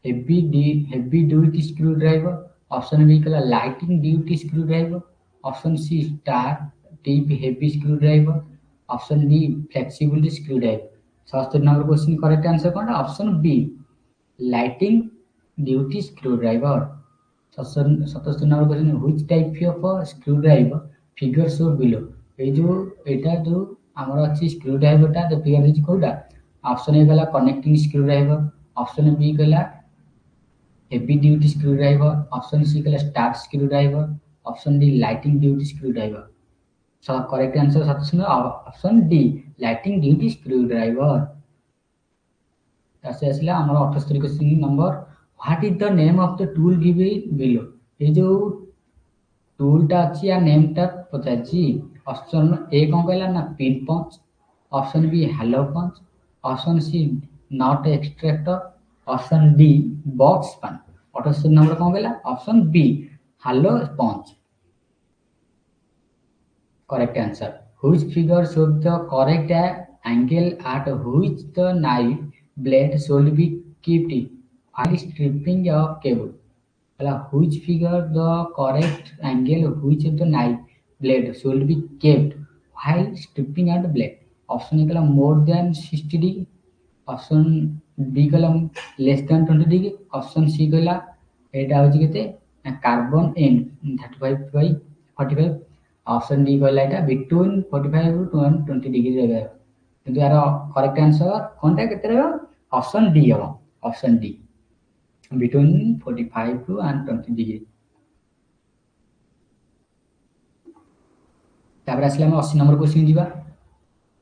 heavy duty screwdriver, option B कहला lighting duty screwdriver, option C star tip heavy screwdriver, option D flexible screwdriver। 76 number question correct answer कौन है option B lighting duty screwdriver. 77 number question which type of screwdriver figure show below. ए जो एटा जो हमर अछि स्क्रूड्राइवरटा तो फिगर दिस कोडा ऑप्शन ए कहला कनेक्टिंग स्क्रूड्राइवर, ऑप्शन बी कहला heavy duty screwdriver, option C कहला star screwdriver, option D lighting duty screwdriver. So correct answer 77 option D lighting duty screwdriver. तासे असला हमर 78 question number what is the name of the tool given below. ए जो टूलटा अछि या नेमटा पचाछि option A कोन कहला ना pin punch, option B hollow punch, option C nut extractor, option D box punch. 78 number कोन कहला option B hollow punch correct answer। Which figure shows the correct angle at which the knife blade should be kept while stripping a cable। which figure the correct angle which the knife blade should be kept while stripping at blade। Option A more than 60 degree, option B कहला less than 20 degree, option C कहला एटा होची केते carbon N 35/45, option D कहला एटा between 45 to 20 degree रहबा किंतु यार correct answer कोनटा केते रहबो ऑप्शन डी हो, option D between 45 to 20 degree. तापर आसला हम 80 नंबर क्वेश्चन जीवा।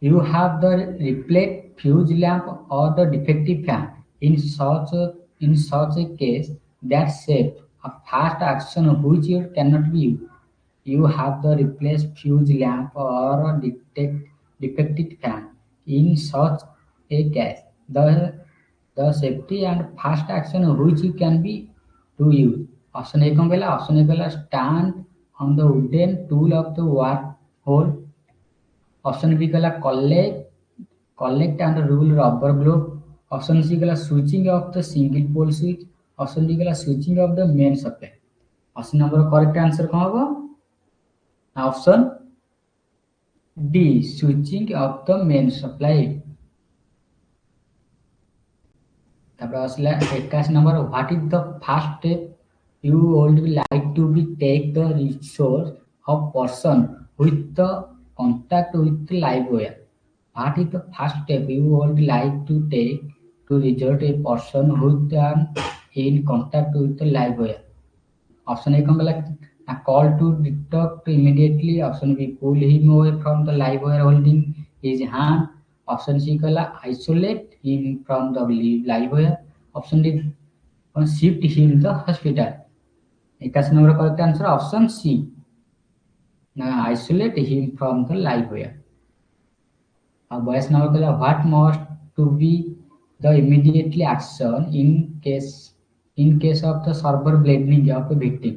You have the replaced fuse lamp or the defective fan in such a case that safe a fast action which you cannot be used. You have the replaced fuse lamp or a defective fan in such a case. The safety and fast action which you can be to use. Option A कौन कहला? Option A कहला stand on the wooden tool of the work hole. Option B कहला collect and rule rubber glove, option C कहला switching off the single pole switch, option D कहला switching off the main supply. 80 number correct answer कौन होगा? Option D switching off the main supply. तापर असला 81 number what is the first step you would like to be take the resource of person with the contact with live wire. What is the first step you would like to take to result a person with an in contact with the live wire? Option A कौन कहला a call to detect immediately, option B pull him away from the live wire holding his hand, option C कहला isolate him from the live wire, option D shift him the hospital। 81 number correct answer option C isolate him from the live wire. अब 82 number कहला what must to be the immediately action in case of the severe bleeding of the victim.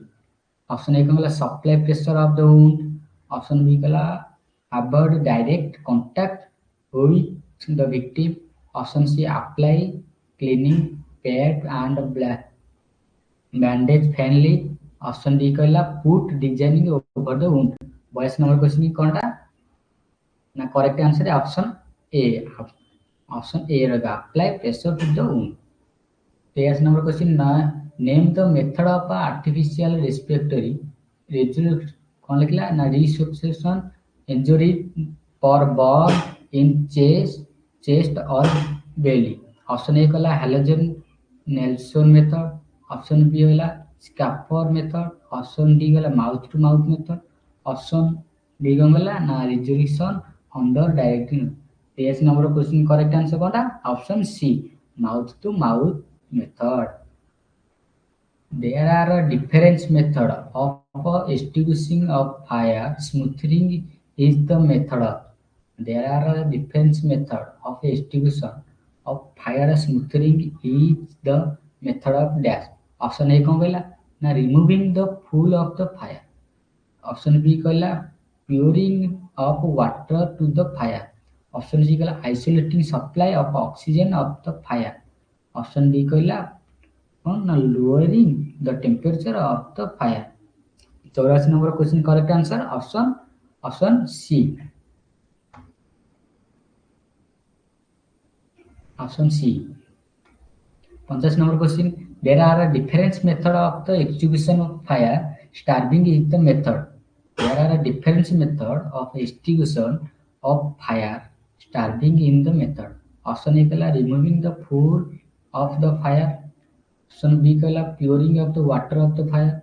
Option A कहला supply pressure of the wound, option B कहला avoid direct contact with the victim, option C apply cleaning pad and bandage finally, option D कहला put designing over the wound. 82 number question कोनटा ना correct answer है option A, option A रहेगा apply pressure to the wound. 83 number question ना name the method of artificial respiratory regulate कौन लिखला ना resuscitation injury for burn in chest और belly. Option A कहला Holger Nielsen method, option B होला Schafer method, option D गला mouth to mouth method, option D गला ना resolution under directing. 83 number question correct answer कोनटा option C mouth to mouth method. There are a different method of extinguishing of fire. Smoothing is the method of. There are a different method of extinguishing of fire. Smoothing is the method of dash. Option A कौन कहला ना removing the fuel of the fire, option B कहला pouring of water to the fire, option C कहला isolating supply of oxygen of the fire, option D कहला कौन ना lowering the temperature of the fire. 84 number question correct answer option C, option C. 50 number question there are a different method of the extinguishing of fire. Starving is the method. There are a different method of extinguishing of fire. Starving in the method. Option A कहला removing the fuel of the fire. Option B कहला pouring of the water of the fire.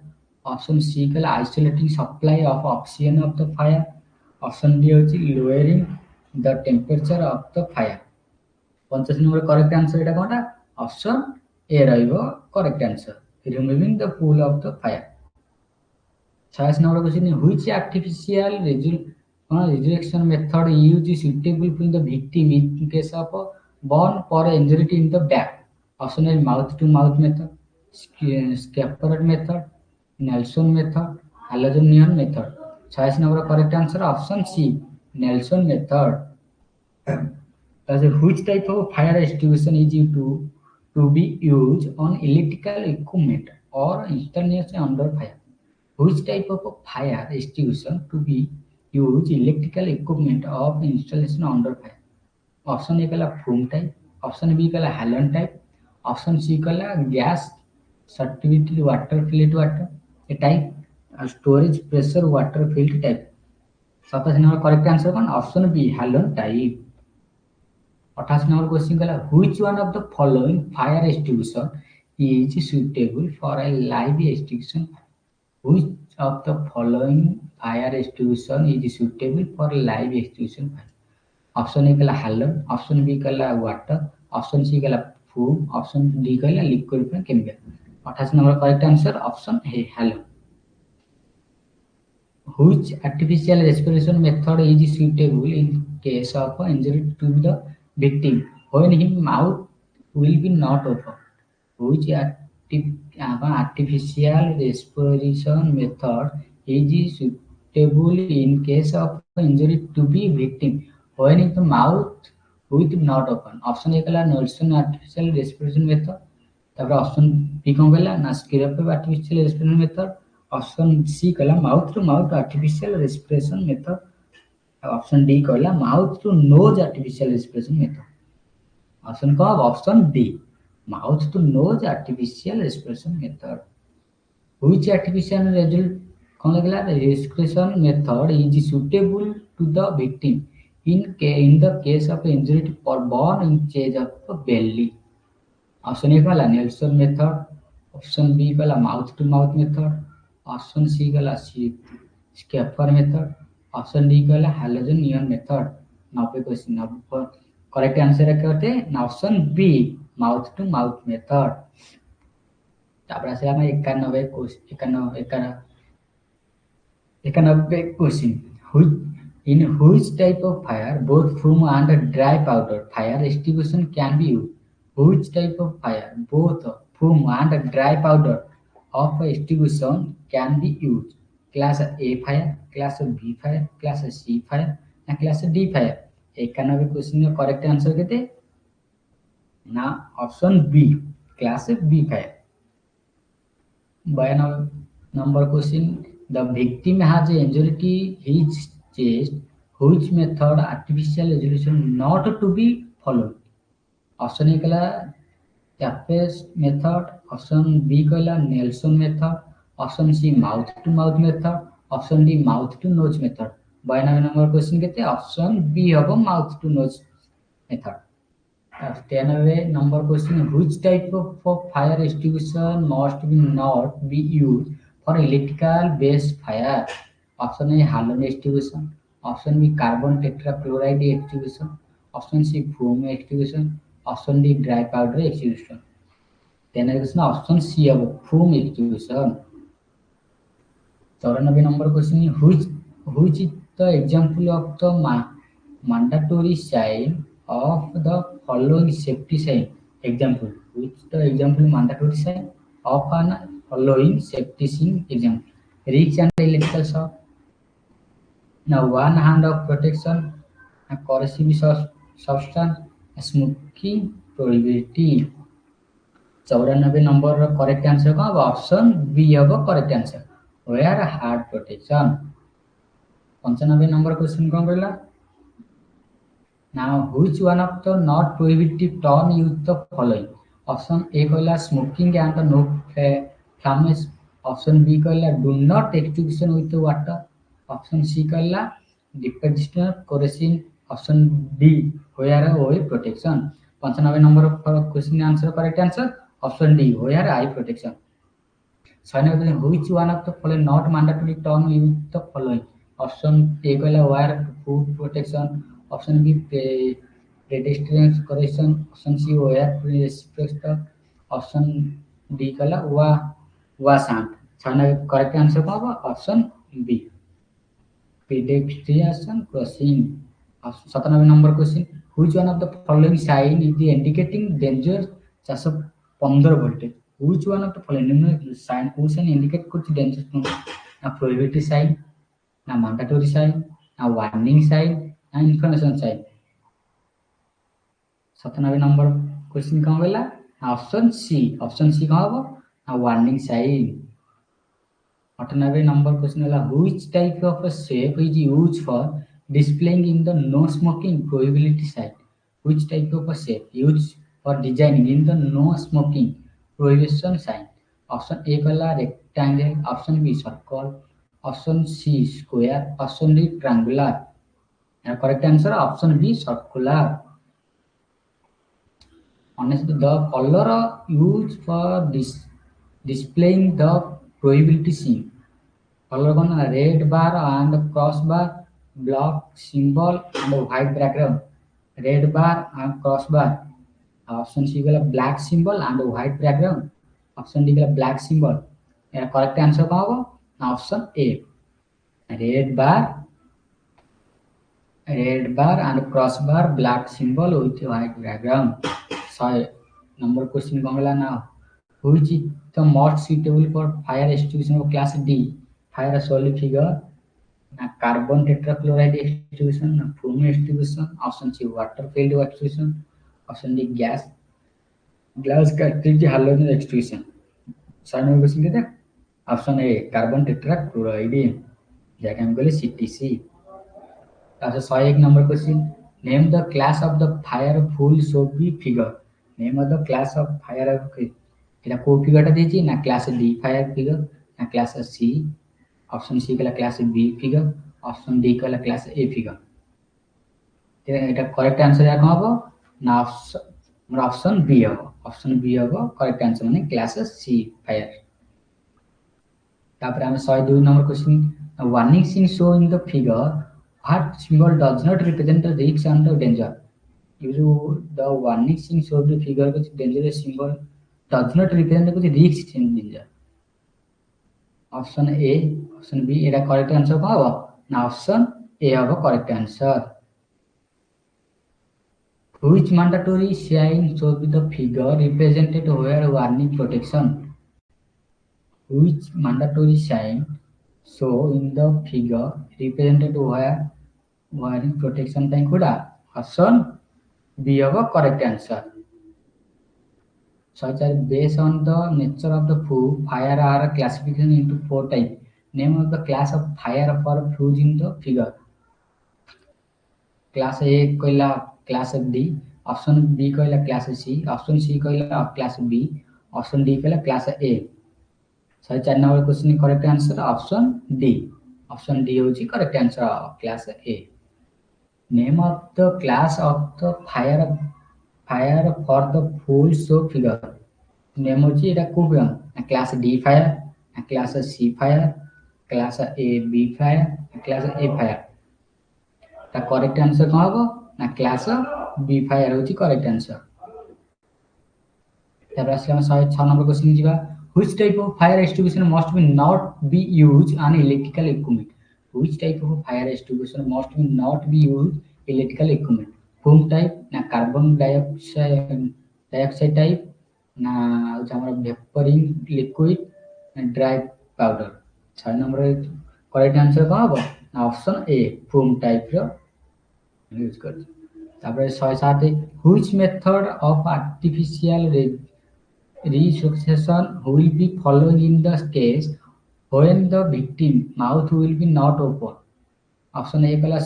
Option C कहला isolating supply of oxygen of the fire. Option D होची lowering the temperature of the fire। 50 number correct answer एटा कोनटा option A रहिबो correct answer removing the fuel of the fire. 86 number question which artificial resurrection method used is suitable for the victim in case of burn or injury in the back? Option A mouth to mouth method, scapular method, Nelson method, halogen method। 86 number correct answer option C Nelson method. Which type of fire extinguisher is to be used on electrical equipment or installation under fire? Which type of fire extinguisher to be used electrical equipment of installation under fire? Option A कहला foam type, option B कहला halon type, option C कहला gas certificate water filled water a type, storage pressure water filled type. 87 number correct answer कौन? Option B halon type. 88 number question कहला which one of the following fire extinguisher is suitable for a live extinction? Which of the following fire extinguisher is suitable for live extinction? Option A कहला halon, option B कहला water, option C कहला फूम, option D कहला liquid chemical. 88 number correct answer option है halon. Which artificial respiration method is suitable in case of injury to the victim when his mouth will be not open? Which artificial respiration method is suitable in case of injury to be victim when the mouth with not open? Option A कहला Nielsen artificial respiration method, तापर option B कौन कहला ना स्किरप artificial respiration method, option C कहला mouth to mouth artificial respiration method, option D कहला mouth to nose artificial respiration method. Option का option D mouth to nose artificial respiration method. Which artificial result कौन लगला respiration method is suitable to the victim in the case of injury or burn in chest of belly? Option A कहला Nelson method, option B कहला mouth to mouth method, option C कहला Schafer method, option D कहला halogen neon method. 90 question अब correct answer करते ना option B mouth to mouth method. तापर आसे हम 91 question 91 question in which type of fire both fume and dry powder fire extinguishing can be used? Which type of fire both fume and dry powder of extinguishing can be used? Class A fire, class B fire, class C fire ना class D fire? 91 question का correct answer केते ना option B class B fire. 92 number question the victim has injury to his chest which method artificial resolution not to be followed? Option A कहला tapes method, option B कहला Nelson method, option C mouth to mouth method, option D mouth to nose method. 92 number question केते option B हबो mouth to nose method. 93 number question which type of fire extinguisher must be not be used for electrical based fire? Option A halon extinguisher, option B carbon tetrachloride extinguisher, option C foam extinguisher, option D dry powder extinguisher। 93 question option C हबो foam extinguisher। 94 number question which is the example of the mandatory sign of the following safety sign? Example which the example mandatory sign of an following safety sign? Example risk and electrical shock, now one hand of protection, a corrosive substance, a smoking probability। 94 number correct answer का option B हबो correct answer where hard protection. 95 number question कौन कहला now which one of the not prohibitive term use the following? Option A कहला smoking and no flames, option B कहला do not extinguish with water, option C कहला dependent corrosion, option D wear eye protection. 95 number question answer correct answer option D wear eye protection. 96 which one of the following not mandatory term use the following? Option A कहला wear foot protection, option B pedestrian correction, option C wear respirator, option D कहला वा शांत। 96 correct answer कौन होगा option B pedestrian crossing. 97 number question which one of the following sign is indicating danger 415 voltage? which one of the following sign को sign indicate कुछ danger ना prohibitive sign, ना mandatory sign, ना warning sign, ना information sign. 97 number question कौन बोला option C कौन होगा ना वार्निंग साइन। 98 नंबर क्वेश्चन है which type of a shape is used for displaying in the no smoking prohibited sign? which type of a shape used for designing in the no smoking prohibition sign? Option A कला rectangle, option B circle, option C square, option D triangular. And correct answer option B circular. Honestly, the color used for displaying the prohibited sign. Color one red bar and cross bar, block symbol and white background. Red bar and cross bar. Option C गला black symbol and white background. Option D गला black symbol. यार correct answer कौन होगा? Option A. Red bar and cross bar, black symbol with white background. So number question कौन गला now? Which is the most suitable for fire extinguishing of class D? Fire solid figure. Carbon tetrachloride extinguishing, foam extinguishing, option C water filled extinguishing, option D glass cartridge halogen extinguishing. Second question क्या था? Option A carbon tetrachloride. जाके हम बोले CTC. That's a 101 number question. Name the class of the fire full Soviet figure. Name of the class of fire এটা কোন ফিগারটা দিয়েছি না ক্লাস ডি ফায়ার ফিগার না ক্লাস সি অপশন সি কলা class B figure option D কলা class A figure এটা correct answer এখন হবো না অপশন বি হবো অপশন বি হবো করেক্ট আনসার মানে ক্লাস সি ফায়ার তারপরে আমি 102 number question warning sign show in the figure what symbol does not represent the risk and the danger the warning sign show the figure कुछ dangerous symbol does not represent कुछ risk and danger option A option B era correct answer कौन होगा ना option A होगा correct answer which mandatory sign show the figure represented where warning protection which mandatory sign show in the figure represented where warning protection ପାଇଁ କୋଉଟା option B होगा correct answer such as based on the nature of the food fire are classification into 4 types name of the class of fire for fuse in the figure class A कहला class D option B कहला class C option C कहला class B option D कहला class A 104 number question correct answer option D होची correct answer class A name of the class of the fire for the full show figure name होची एटा को class D fire class C fire class A B fire class A fire ता correct answer कौन होगा ना class B fire होची correct answer तापर असले हम 106 number question जीवा which type of fire extinguisher must be not be used on electrical equipment which type of fire extinguisher must be not be used electrical equipment foam type na carbon dioxide type na ଆମର vaporing liquid dry powder 6 number correct answer कौन होगा ना option A foam type रो use कर तापर 107 which method of artificial resuscitation will be followed in the case when the victim mouth will be not open option A कला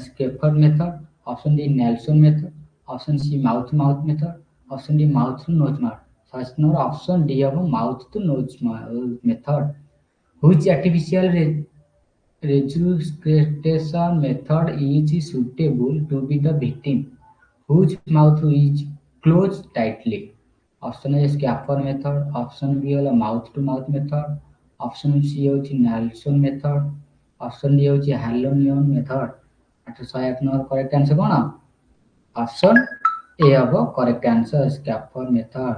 scaffold method option D Nelson method option C mouth method option D mouth to nose method first number option D of mouth to nose method which artificial resuscitation method is suitable to be the victim whose mouth is closed tightly option A scaffold method option B वाला mouth to mouth method option C होची Nelson method option D होची halogen method 108 number correct answer कौन option A होगा correct answer scaffold method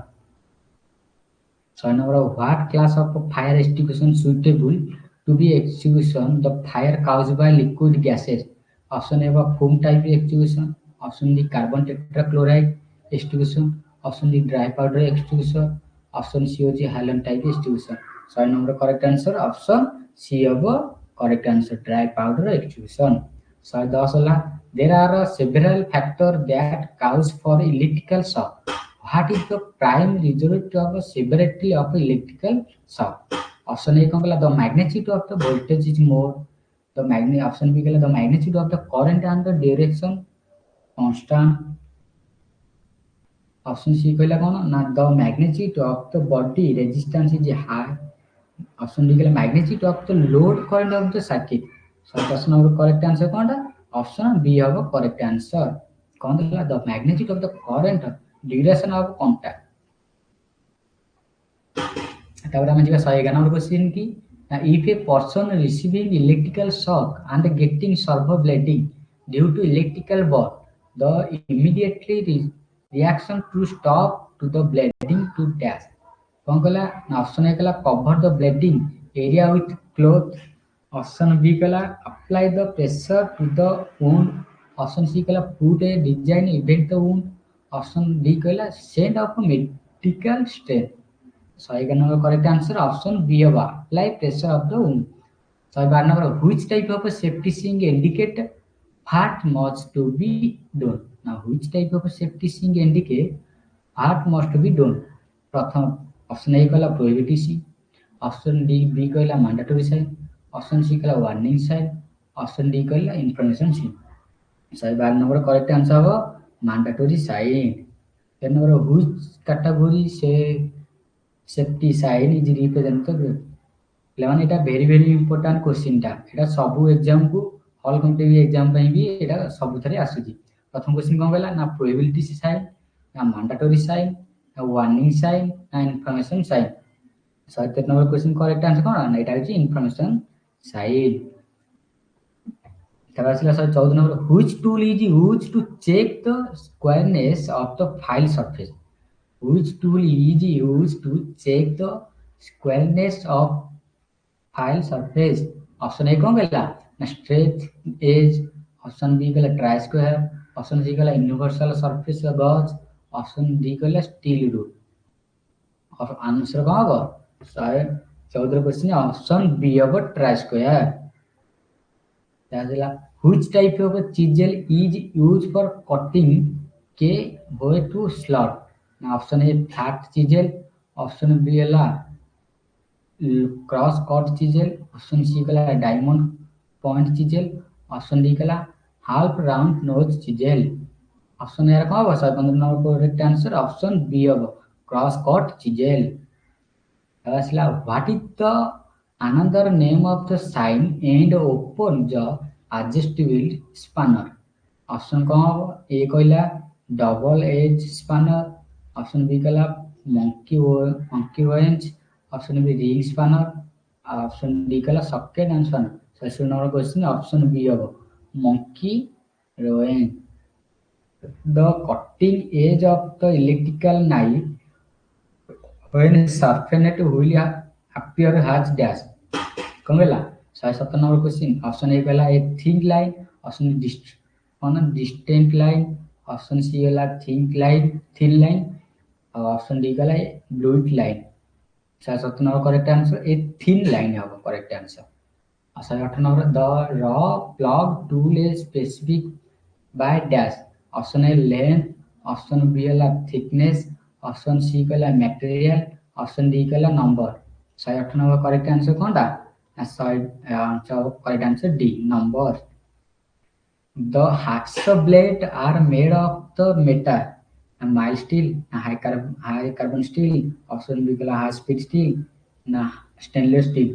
6 number what class of fire extinguisher suitable to be extinguishing the fire caused by liquid gases option A होगा foam type extinguisher option D carbon tetrachloride extinguisher option D dry powder extinguisher option C होची halogen type extinguisher 6 number correct answer option C होगा correct answer dry powder extinguisher 110 there are several factors that cause for electrical shock what is the prime result of severity of electrical shock option A कहला the magnitude of the voltage is more option B कहला the magnitude of the current and the direction constant option C कहला कौन ना the magnitude of the body resistance is high. Option D कहला magnitude of the load current of the circuit. So question number correct answer कोनटा option B हबो correct answer. कौन देला the magnitude of the current duration of contact. तापर हम जिबा 111 number question की if a person receiving electrical shock and getting servo bleeding due to electrical ball, the immediately reaction to stop to the bleeding to dash। कौन कहला ना option A कहला cover the bleeding area with cloth. Option B कहला apply the pressure to the wound. Option C कहला put a design event the wound. Option D कहला send off medical strain. 111 number correct answer option B होगा apply pressure of the wound. 112 number which type of safety सिंग indicate what must to be done. ना which type of safety सिंग indicate what must be done. प्रथम option A कहला prohibitive सी। Option D B कहला mandatory sign. Option C कहला warning sign. Option D कहला information sign. 112 number correct answer होगा mandatory sign. 10 number which category से safety sign is represented. पिलाने एटा वेरी वेरी इंपोर्टेंट क्वेश्चन टा एटा सब एग्जाम को ऑल कॉम्पिटिटिव एग्जाम पई भी एटा सब थरे आसुची। प्रथम क्वेश्चन कोन गला ना प्रोहिबिटिव साइन ना मैंडेटरी साइन ना वार्निंग साइन ना information sign. 13 number question correct answer कोन ना एटा होची इंफॉर्मेशन साइन। तब आसला 14 number which tool is used to check the squareness of the file surface. Which tool is used to check the squareness of file surface? Option A कौन कहला ना straight as. Option B कहला try square. Option C कहला universal surface गज। Option D कहला steel rule. और answer कौन होगा 14 क्वेश्चन ऑप्शन बी होगा try square. Which type of chisel is used for cutting के way to slot। Option A flat chisel. Option B है cross cut chisel. Option C कहला diamond point chisel. Option D कहला half round nose chisel. Option A कौन होगा 15 number correct answer option B होगा cross cut chisel. आसला what is the another name of the sign and open the adjustable spanner. Option कौन होगा A कहला double edge spanner. Option B कहला monkey wrench. Option B ring spanner. Option D कहला socket end spanner. 16 number question option B होगा monkey wrench. The cutting edge of the electrical knife when sharpened will appear has dash। कौन कहला 17 number question option A कहला a thick line. Option distant line. Option C कहला thick line. और option D कहला blunt line. 17 number correct answer a thin line होगा correct answer. 18 number the raw plug tool is specific by dash. Option A length. Option B कहला thickness. Option C कहला material. Option D कहला number. 18 number correct answer कोनटा correct answer D number. The hacksaw blade are made of the metal mild steel ना high carbon steel। Option B कहला high speed steel ना stainless steel.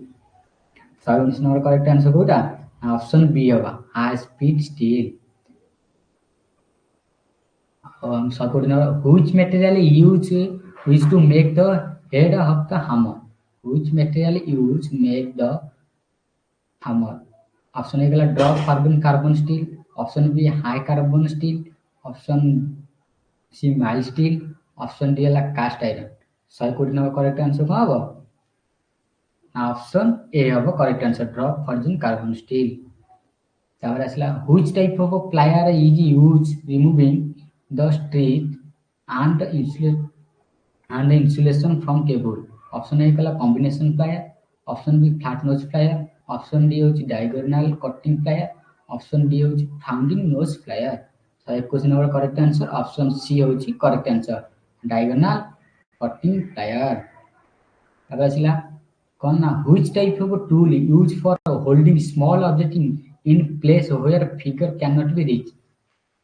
19 number correct answer कोटा option B होगा high speed steel. 40 number which material used to make the head of the hammer। which material used make the hammer। Option A कहला drop carbon steel. Option B high carbon steel. Option C mild steel. Option D है cast iron. 120 number correct answer कौन होगा option A होगा correct answer drop carbon steel. तापर आसला which type of plier is use removing the strip and insulation from cable। Option A कहला combination plier. Option B flat nose plier. Option D होची diagonal cutting plier. Option D होची founding nose plier. 21 number correct answer option C होची correct answer diagonal cutting plier. अब आसला कौन ना which type of tool use for holding small object in place where figure can not be reach.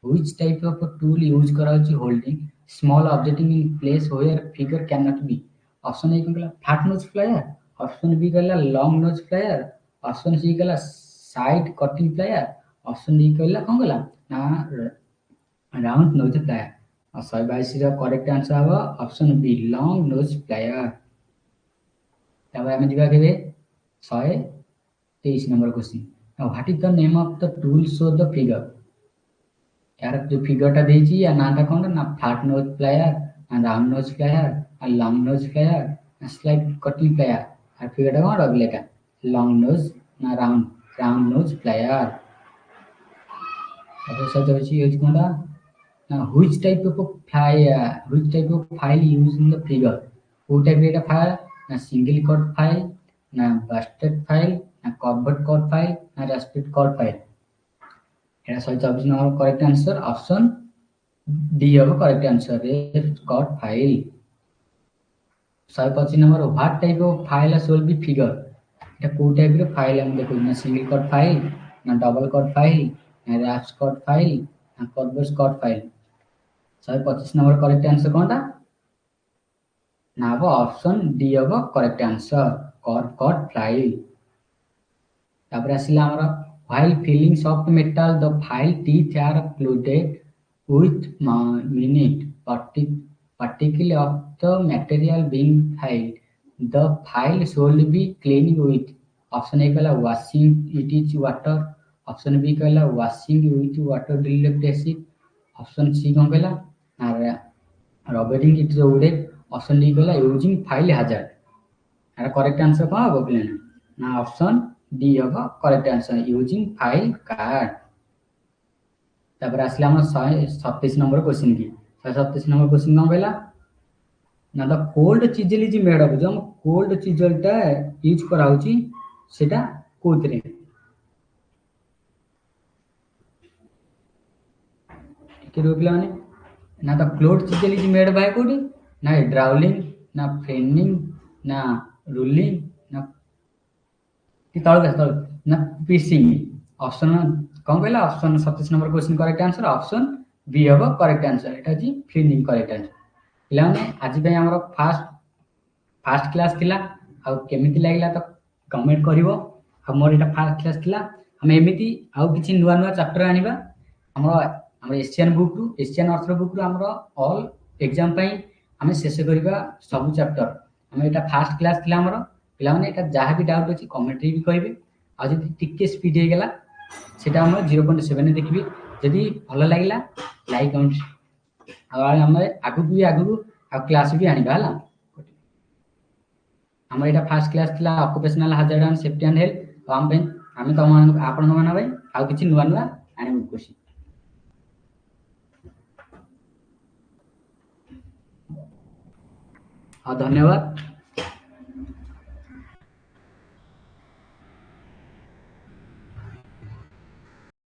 Which type of tool use करा होची holding small object in place where figure cannot be. Option A कौन कहला flat nose flyer, option B कहला long nose flyer, option C कहला side cutting flyer, option D कहला कौन कहला ना राउंड नोज फ्लायर। और 122 करेक्ट आंसर हम option B long nose plier. तब आम जा 123 number question. What is the name of the tool show the figure. यार जो फिगरटा देछि या नाटा कोन ना फ्लैट नोज फ्लायर ना राउंड नोज फ्लायर ना लॉन्ग नोज फ्लायर ना स्लाइड कटिंग फ्लायर। और फिगरटा कोन रगलेका लॉन्ग नोज ना राउंड नोज फ्लायर। अब सच अछि यूज कोनटा now which type of file used in the figure। वो टाइप डेटा फाइल ना सिंगल कोड फाइल ना बस्टेड फाइल ना कवर्ड कोड फाइल ना रेस्ट्रिक्टेड कोड फाइल। एटा 124 number correct answer option D अब correct answer rasp cut file. 125 number what type of file will be figure. एटा को type रे file हम देखो ना सिंगल कोड फाइल ना डबल कोड फाइल ना रैप्स कोड फाइल ना curved cut file. 125 number correct answer कोनटा ना अब ऑप्शन डी अब करेक्ट आंसर कट फाइल। तापर आसिला हमर while filing soft metal the file teeth are clogged with minute particle of the material being filed, the file should be cleaned with। Option A कहला washing it is water, option B कहला washing with water diluted acid, option C कौन कहला rubbing it is wooded, option D कहला using file hazard. यार correct answer कौन होगा प्लेन ना ऑप्शन डी होगा correct answer using file card. तापर आसला हम 127 नंबर क्वेश्चन की 127 नंबर क्वेश्चन कौन कहला ना the cold chisel is made of. जो हम कोल्ड चिजलटा यूज करा होची सेटा कोथरे के रोकला माने ना the क्लोड chisel is made by कोडी ना ड्राउलिंग ना फेनिंग ना रूलिंग ना ना पीसिंग। ऑप्शन कौन कहला option 27 number question correct answer option B अब करेक्ट आंसर एटा जी फ्लिनिंग करेक्ट आंसर। पिला माने आज पे हमर फास्ट क्लास थिला आ केमिति लागला तो कमेंट करिवो। हमर एटा फास्ट क्लास थिला हम एमिति आ किछि नुवा नुवा चैप्टर आनिबा हमर एशियन बुक टू एशियन ऑर्थर बुक टू हमर ऑल एग्जाम पई हम शेष करिबा सब चैप्टर। हम एटा फास्ट क्लास थिला हमर पिला माने एटा जहा भी डाउट अछि कमेंट रे भी कहिबे। आ जदि टिके स्पीड हे गेला सेटा हम 0.7 देखबी। जदि भलो लागिला लाइक कमेंट आ हम आगु क्लास भी आनिबा हला। हमर एटा फास्ट क्लास थिला occupational hazard and safety and health हम पे हम तम आपन माना भाई आ किछि नुवा नुवा आनिबो कोशी। हाँ धन्यवाद।